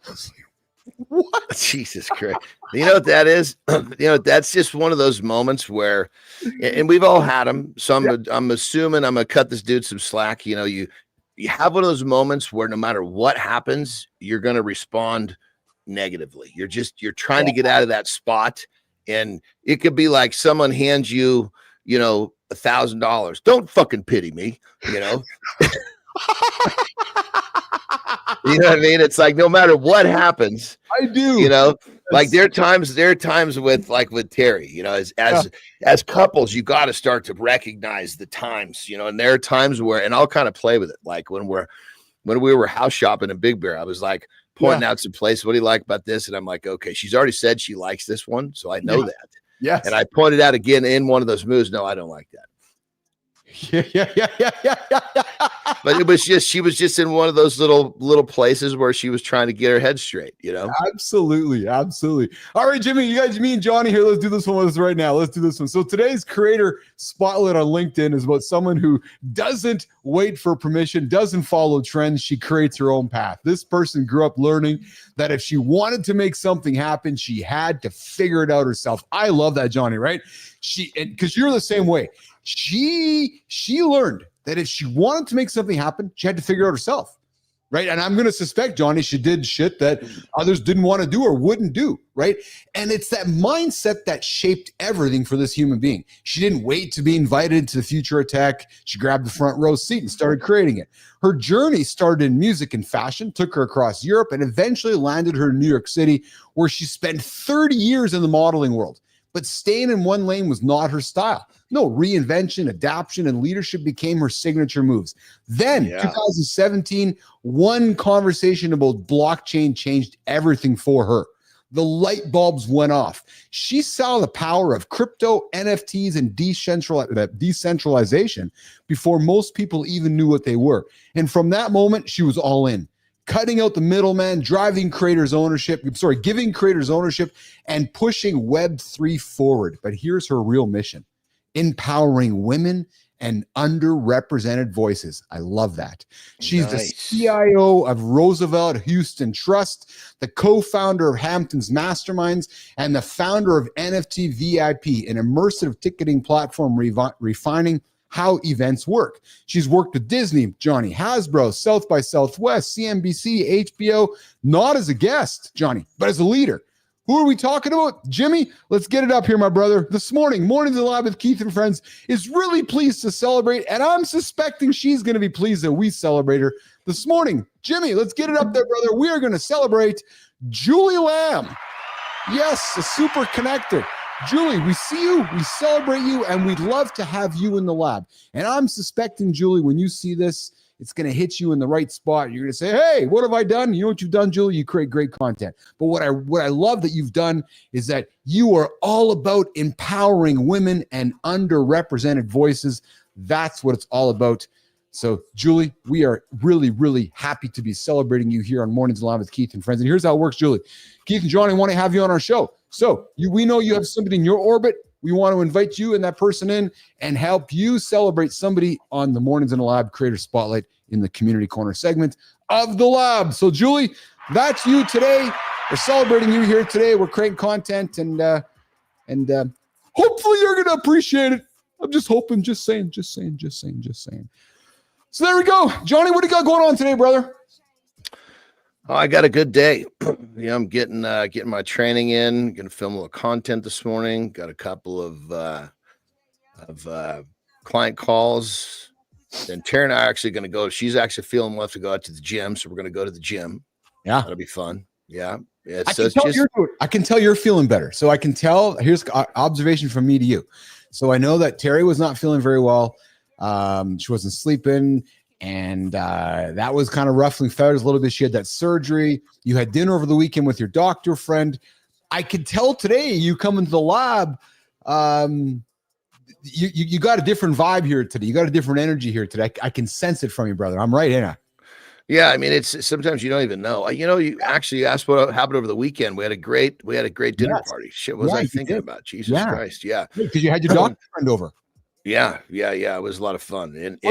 What? Jesus Christ. You know what that is? That's just one of those moments where, and we've all had them. So I'm assuming I'm going to cut this dude some slack. You know, you have one of those moments where no matter what happens, you're going to respond negatively. You're trying to get out of that spot. And it could be like someone hands you, $1,000. Don't fucking pity me, You know what I mean? It's like, no matter what happens, I do, like there are times with Terry, as couples, you got to start to recognize the times, and there are times where, and I'll kind of play with it. Like when we were house shopping in Big Bear, I was like pointing out some place. What do you like about this? And I'm like, okay, she's already said she likes this one. So I know that. Yes. And I pointed out again in one of those moves. No, I don't like that. Yeah. But it was she was just in one of those little places where she was trying to get her head straight, Absolutely. All right, Jimmy, me and Johnny here. Let's do this one with us right now. Let's do this one. So today's creator spotlight on LinkedIn is about someone who doesn't wait for permission, doesn't follow trends. She creates her own path. This person grew up learning that if she wanted to make something happen, she had to figure it out herself. I love that, Johnny, right? Because you're the same way. She learned that if she wanted to make something happen, she had to figure it out herself, right? And I'm going to suspect, Johnny, she did shit that others didn't want to do or wouldn't do, right? And it's that mindset that shaped everything for this human being. She didn't wait to be invited into the future of tech. She grabbed the front row seat and started creating it. Her journey started in music and fashion, took her across Europe, and eventually landed her in New York City, where she spent 30 years in the modeling world. But staying in one lane was not her style. No, reinvention, adaptation, and leadership became her signature moves. Then, 2017, one conversation about blockchain changed everything for her. The light bulbs went off. She saw the power of crypto, NFTs, and decentralization before most people even knew what they were. And from that moment, she was all in. Cutting out the middleman, giving creators ownership, and pushing Web3 forward. But here's her real mission: empowering women and underrepresented voices. I love that. She's the CIO of Roosevelt Houston Trust, the co-founder of Hampton's Masterminds, and the founder of NFT VIP, an immersive ticketing platform refining how events work. She's worked with Disney, Johnny, Hasbro, South by Southwest, CNBC, HBO, not as a guest, Johnny, but as a leader. Who are we talking about? Jimmy, let's get it up here, my brother. This morning, Mornings in the Lab with Keith and Friends is really pleased to celebrate, and I'm suspecting she's going to be pleased that we celebrate her this morning. Jimmy, let's get it up there, brother. We are going to celebrate Julie Lamb. Yes, a super connector. Julie, we see you, we celebrate you, and we'd love to have you in the lab. And I'm suspecting, Julie, when you see this, it's going to hit you in the right spot. You're going to say, hey, what have I done? You know what you've done, Julie? You create great content. But what I love that you've done is that you are all about empowering women and underrepresented voices. That's what it's all about. So, Julie, we are really, really happy to be celebrating you here on Mornings Live with Keith and Friends. And here's how it works, Julie. Keith and Johnny want to have you on our show. So we know you have somebody in your orbit. We want to invite you and that person in and help you celebrate somebody on the Mornings in the Lab Creator Spotlight in the Community Corner segment of the Lab. So, Julie, that's you today. We're celebrating you here today. We're creating content, and hopefully you're going to appreciate it. I'm just hoping, just saying. So there we go. Johnny, what do you got going on today, brother? Oh, I got a good day. I'm getting my training in. Gonna film a little content this morning. Got a couple of client calls. Then Tara and I are actually gonna go. She's actually feeling well to go out to the gym, so we're gonna go to the gym. Yeah, that'll be fun. Yeah. I can tell you're feeling better. So I can tell. Here's observation from me to you. So I know that Terry was not feeling very well. She wasn't sleeping. And that was kind of roughly fed a little bit. She had that surgery. You had dinner over the weekend with your doctor friend. I could tell today you come into the lab. You got a different vibe here today. You got a different energy here today. I can sense it from you, brother. I'm right, ain't I? Yeah, I mean, it's sometimes you don't even know. You actually asked what happened over the weekend. We had a great dinner party. Shit, what was I thinking about? Jesus Christ, yeah. Because you had your doctor friend over. Yeah. It was a lot of fun. And he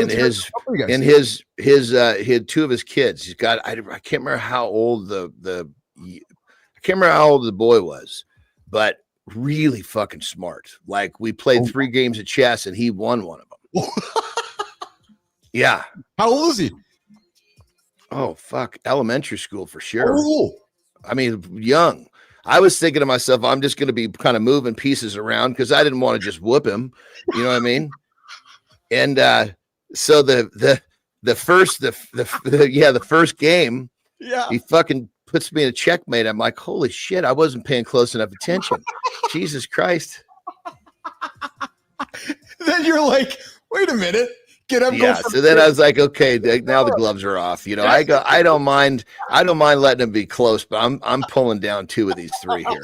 had two of his kids. He's got I can't remember how old the boy was, but really fucking smart. Like we played 3 games of chess and he won one of them. Yeah. How old is he? Oh, fuck. Elementary school for sure. Oh. I mean, young. I was thinking to myself, I'm just going to be kind of moving pieces around because I didn't want to just whoop him. You know what I mean? And so the first game, he fucking puts me in a checkmate. I'm like, holy shit, I wasn't paying close enough attention. Jesus Christ. Then you're like, wait a minute. Get up. Yeah. So then I was like, okay, now the gloves are off. I don't mind letting him be close, but I'm pulling down 2 of these 3 here.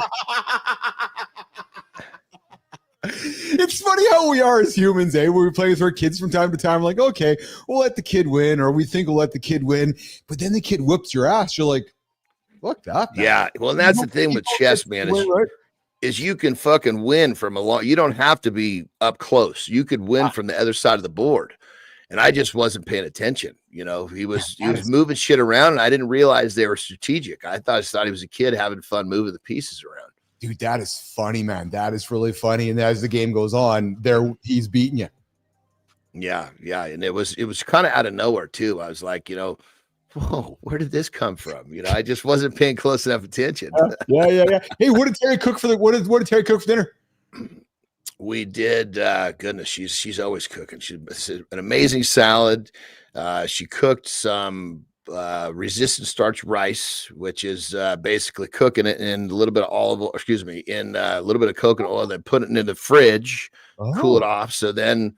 It's funny how we are as humans, eh? When we play with our kids from time to time, like, okay, we'll let the kid win, or we think we'll let the kid win, but then the kid whoops your ass. You're like, fucked up. Man. Yeah. Well, and that's the thing with chess, man, is you can fucking win from a long. You don't have to be up close. You could win from the other side of the board. And I just wasn't paying attention. He was moving shit around, and I didn't realize they were strategic. I just thought he was a kid having fun moving the pieces around. Dude, that is funny, man. That is really funny. And as the game goes on, he's beating you. Yeah. And it was kind of out of nowhere too. I was like, whoa, where did this come from? I just wasn't paying close enough attention. Yeah. Hey, what did Terry cook for what did Terry cook for dinner? We did. Goodness, she's always cooking. She's an amazing salad. She cooked some resistant starch rice, which is basically cooking it in a little bit of a little bit of coconut oil, then put it in the fridge, cool it off. So then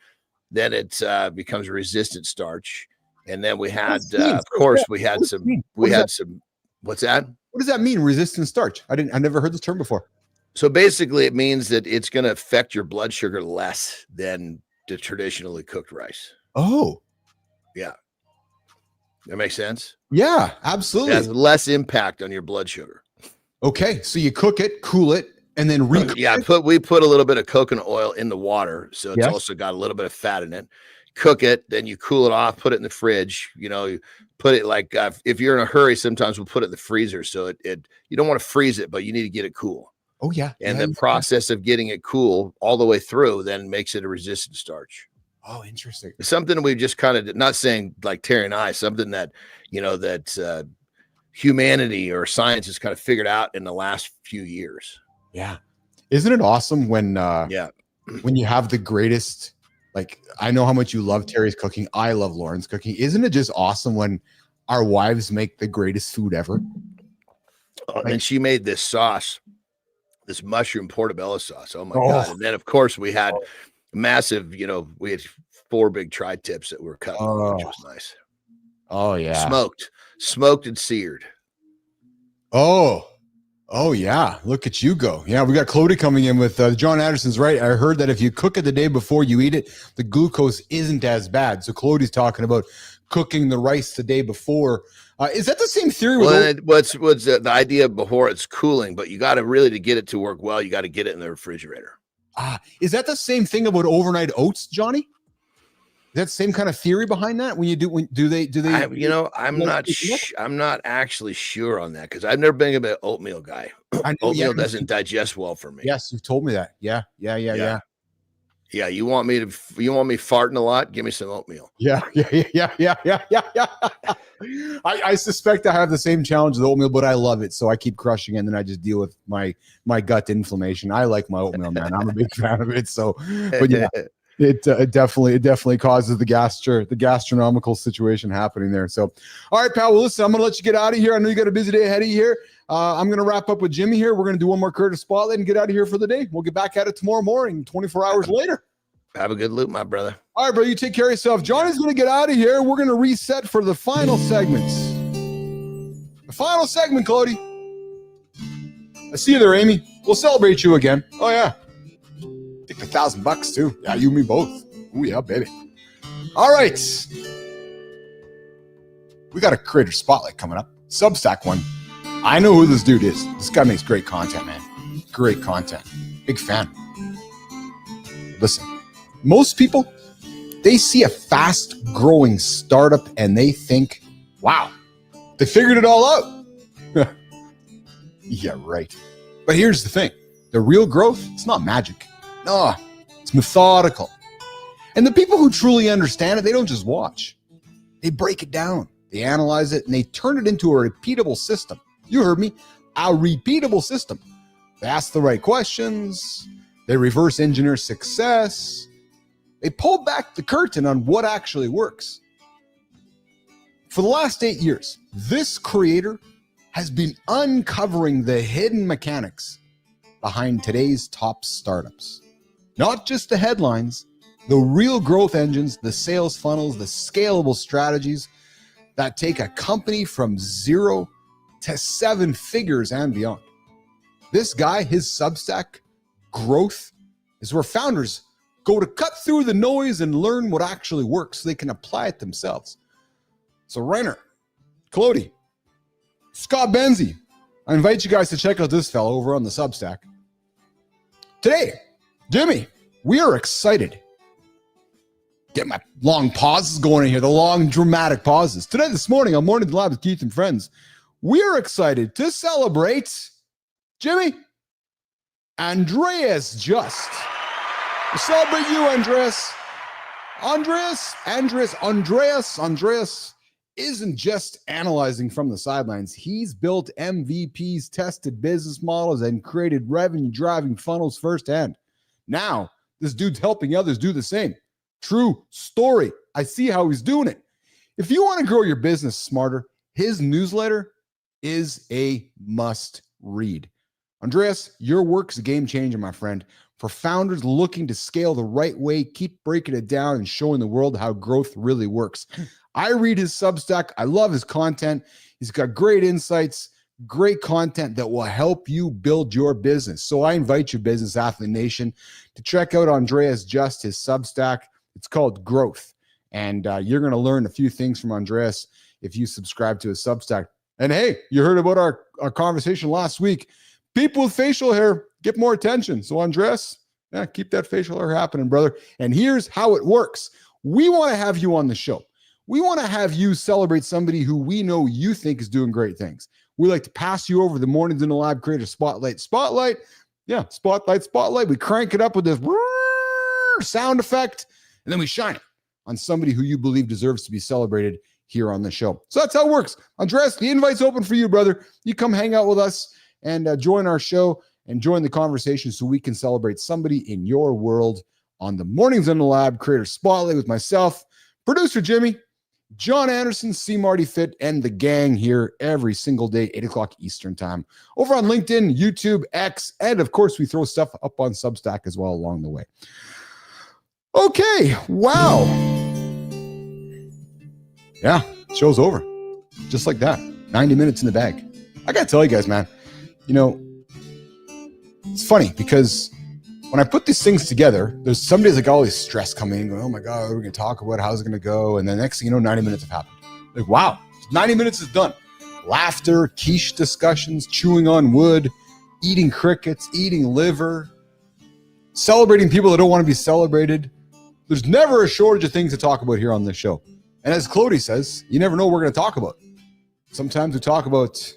it becomes resistant starch. And then we had, of course, we had some. What's that? What does that mean? Resistant starch? I never heard this term before. So basically, it means that it's going to affect your blood sugar less than the traditionally cooked rice. Oh, yeah. That makes sense? Yeah, absolutely. It has less impact on your blood sugar. Okay, so you cook it, cool it, and then recook it? We put a little bit of coconut oil in the water, so it's also got a little bit of fat in it. Cook it, then you cool it off, put it in the fridge. You put it like if you're in a hurry, sometimes we'll put it in the freezer. So you don't want to freeze it, but you need to get it cool. Oh, yeah. And the process of getting it cool all the way through then makes it a resistant starch. Oh, interesting. Something we've just kind of, not saying like Terry and I, something that, that humanity or science has kind of figured out in the last few years. Yeah. Isn't it awesome when you have the greatest, like, I know how much you love Terry's cooking. I love Lauren's cooking. Isn't it just awesome when our wives make the greatest food ever? And she made this sauce, this mushroom portobello sauce. Oh my God. And then of course we had massive, we had 4 big tri-tips that were cut, which was nice. Oh yeah. Smoked and seared. Oh yeah. Look at you go. Yeah. We got Clody coming in with Jon Andersen's right. I heard that if you cook it the day before you eat it, the glucose isn't as bad. So Clody's talking about cooking the rice the day before. Is that the same theory? What's the idea before it's cooling, but you got to get it to work well. You got to get it in the refrigerator. Is that the same thing about overnight oats, Johnny? Is that the same kind of theory behind that? I'm not actually sure on that because I've never been an oatmeal guy. Oatmeal doesn't digest well for me. Yes, you've told me that. Yeah. Yeah, you want me farting a lot? Give me some oatmeal. Yeah. I suspect I have the same challenge with oatmeal, but I love it, so I keep crushing it, and then I just deal with my gut inflammation. I like my oatmeal, man. I'm a big fan of it. So, but yeah, it definitely causes the gastronomical situation happening there. So, all right, pal. Well, listen, I'm gonna let you get out of here. I know you got a busy day ahead of you here. I'm gonna wrap up with Jimmy here. We're gonna do one more Curtis Spotlight and get out of here for the day. We'll get back at it tomorrow morning, 24 hours later. Have a good loop, my brother. All right, bro. You take care of yourself. Johnny's going to get out of here. We're going to reset for the final segments. The final segment, Cody. I see you there, Amy. We'll celebrate you again. Oh, yeah. Take the $1,000 too. Yeah, you and me both. Oh, yeah, baby. All right. We got a creator spotlight coming up. Substack one. I know who this dude is. This guy makes great content, man. Great content. Big fan. Listen. Most people, they see a fast-growing startup and they think, wow, they figured it all out. Yeah, right. But here's the thing. The real growth, it's not magic. No, it's methodical. And the people who truly understand it, they don't just watch. They break it down. They analyze it, and they turn it into a repeatable system. You heard me, a repeatable system. They ask the right questions. They reverse engineer success. They pull back the curtain on what actually works. For the last 8 years, this creator has been uncovering the hidden mechanics behind today's top startups. Not just the headlines, the real growth engines, the sales funnels, the scalable strategies that take a company from 0 to 7 figures and beyond. This guy, his Substack, Growth, is where founders go to cut through the noise and learn what actually works so they can apply it themselves. So Reiner, Clody, Scott Benzie, I invite you guys to check out this fellow over on the Substack. Today, Jimmy, we are excited. Get my long pauses going in here, the long dramatic pauses. Today, this morning on Morning Lab with Keith and Friends, we are excited to celebrate Jimmy, Andreas Just. We celebrate you, Andreas. Andreas isn't just analyzing from the sidelines. He's built MVPs, tested business models, and created revenue-driving funnels firsthand. Now, this dude's helping others do the same. True story. I see how he's doing it. If you want to grow your business smarter, his newsletter is a must-read. Andreas, your work's a game changer, my friend. For founders looking to scale the right way, keep breaking it down and showing the world how growth really works. I read his Substack. I love his content. He's got great insights, great content that will help you build your business. So I invite you, Business Athlete Nation, to check out Andreas Just, his Substack. It's called Growth. And you're going to learn a few things from Andreas if you subscribe to his Substack. And hey, you heard about our conversation last week. People with facial hair get more attention. So Andreas, keep that facial hair happening, brother. And here's how it works. We want to have you on the show. We want to have you celebrate somebody who we know you think is doing great things. We like to pass you over the Mornings in the Lab Creator Spotlight. Spotlight. We crank it up with this sound effect, and then we shine it on somebody who you believe deserves to be celebrated here on the show. So that's how it works. Andreas, the invite's open for you, brother. You come hang out with us and join our show and join the conversation so we can celebrate somebody in your world on the Mornings in the Lab Creator Spotlight with myself, producer Jimmy, Jon Andersen, CMartyFit, and the gang here every single day, 8 o'clock Eastern time, over on LinkedIn, YouTube, X, and of course, we throw stuff up on Substack as well along the way. Okay, wow. Yeah, show's over. Just like that. 90 minutes in the bag. I gotta tell you guys, man, it's funny because when I put these things together, there's some days like always stress coming in, going, oh my God, we're going to talk about how's it going to go. And then next thing you know, 90 minutes have happened. Like, wow, 90 minutes is done. Laughter, quiche discussions, chewing on wood, eating crickets, eating liver, celebrating people that don't want to be celebrated. There's never a shortage of things to talk about here on this show. And as Clody says, you never know what we're going to talk about. Sometimes we talk about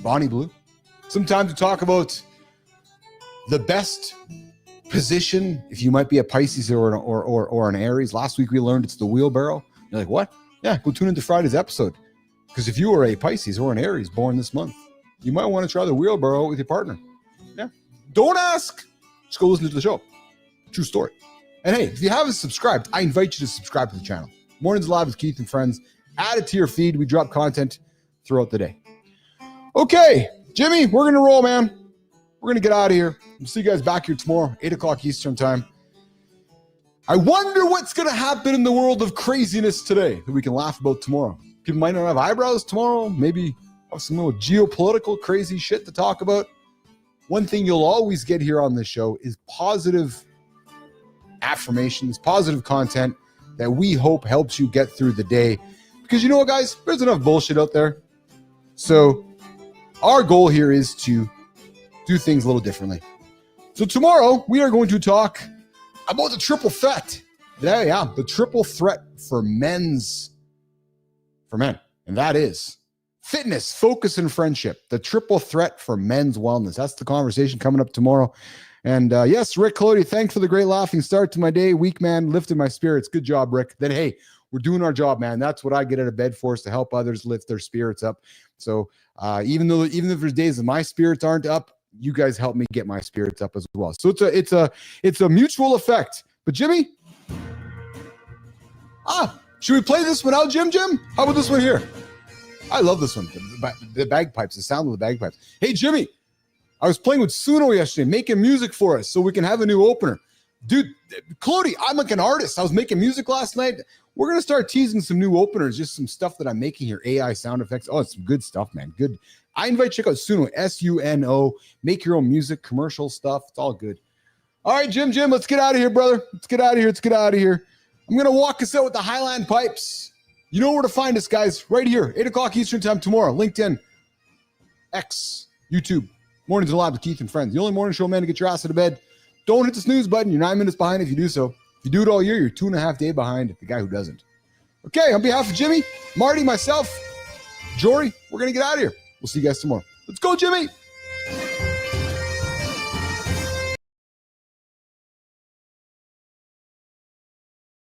Bonnie Blue. Sometimes we talk about the best position, if you might be a Pisces or an Aries. Last week we learned it's the wheelbarrow. You're like, what? Yeah, go tune into Friday's episode. Because if you are a Pisces or an Aries born this month, you might want to try the wheelbarrow with your partner. Yeah. Don't ask. Just go listen to the show. True story. And hey, if you haven't subscribed, I invite you to subscribe to the channel. Mornings Live with Keith and Friends. Add it to your feed. We drop content throughout the day. Okay, Jimmy, we're going to roll, man. We're going to get out of here. We'll see you guys back here tomorrow, 8 o'clock Eastern time. I wonder what's going to happen in the world of craziness today that we can laugh about tomorrow. People might not have eyebrows tomorrow. Maybe have some little geopolitical crazy shit to talk about. One thing you'll always get here on this show is positive affirmations, positive content that we hope helps you get through the day. Because you know what, guys? There's enough bullshit out there. So our goal here is to do things a little differently. So tomorrow we are going to talk about the triple threat. Yeah, the triple threat for men. And that is fitness, focus, and friendship. The triple threat for men's wellness. That's the conversation coming up tomorrow. And yes, Rick Clody, thanks for the great laughing start to my day. Week, man, lifted my spirits. Good job, Rick. Then, hey, we're doing our job, man. That's what I get out of bed for, is to help others lift their spirits up. So even if there's days that my spirits aren't up, you guys help me get my spirits up as well. So it's a mutual effect. But Jimmy, should we play this one out, Jim? How about this one here? I love this one. The bagpipes, the sound of the bagpipes. Hey, Jimmy, I was playing with Suno yesterday, making music for us so we can have a new opener. Dude, Clody, I'm like an artist. I was making music last night. We're going to start teasing some new openers, just some stuff that I'm making here, AI sound effects. Oh, it's some good stuff, man. Good. I invite you to check out Suno, S-U-N-O. Make your own music, commercial stuff. It's all good. All right, Jim, let's get out of here, brother. Let's get out of here. I'm going to walk us out with the Highland Pipes. You know where to find us, guys. Right here, 8 o'clock Eastern time tomorrow. LinkedIn, X, YouTube. Mornings Live with Keith and Friends. The only morning show, man, to get your ass out of bed. Don't hit the snooze button. You're 9 minutes behind if you do so. If you do it all year, you're 2.5 days behind the guy who doesn't. Okay, on behalf of Jimmy, Marty, myself, Jory, we're going to get out of here. We'll see you guys tomorrow. Let's go, Jimmy.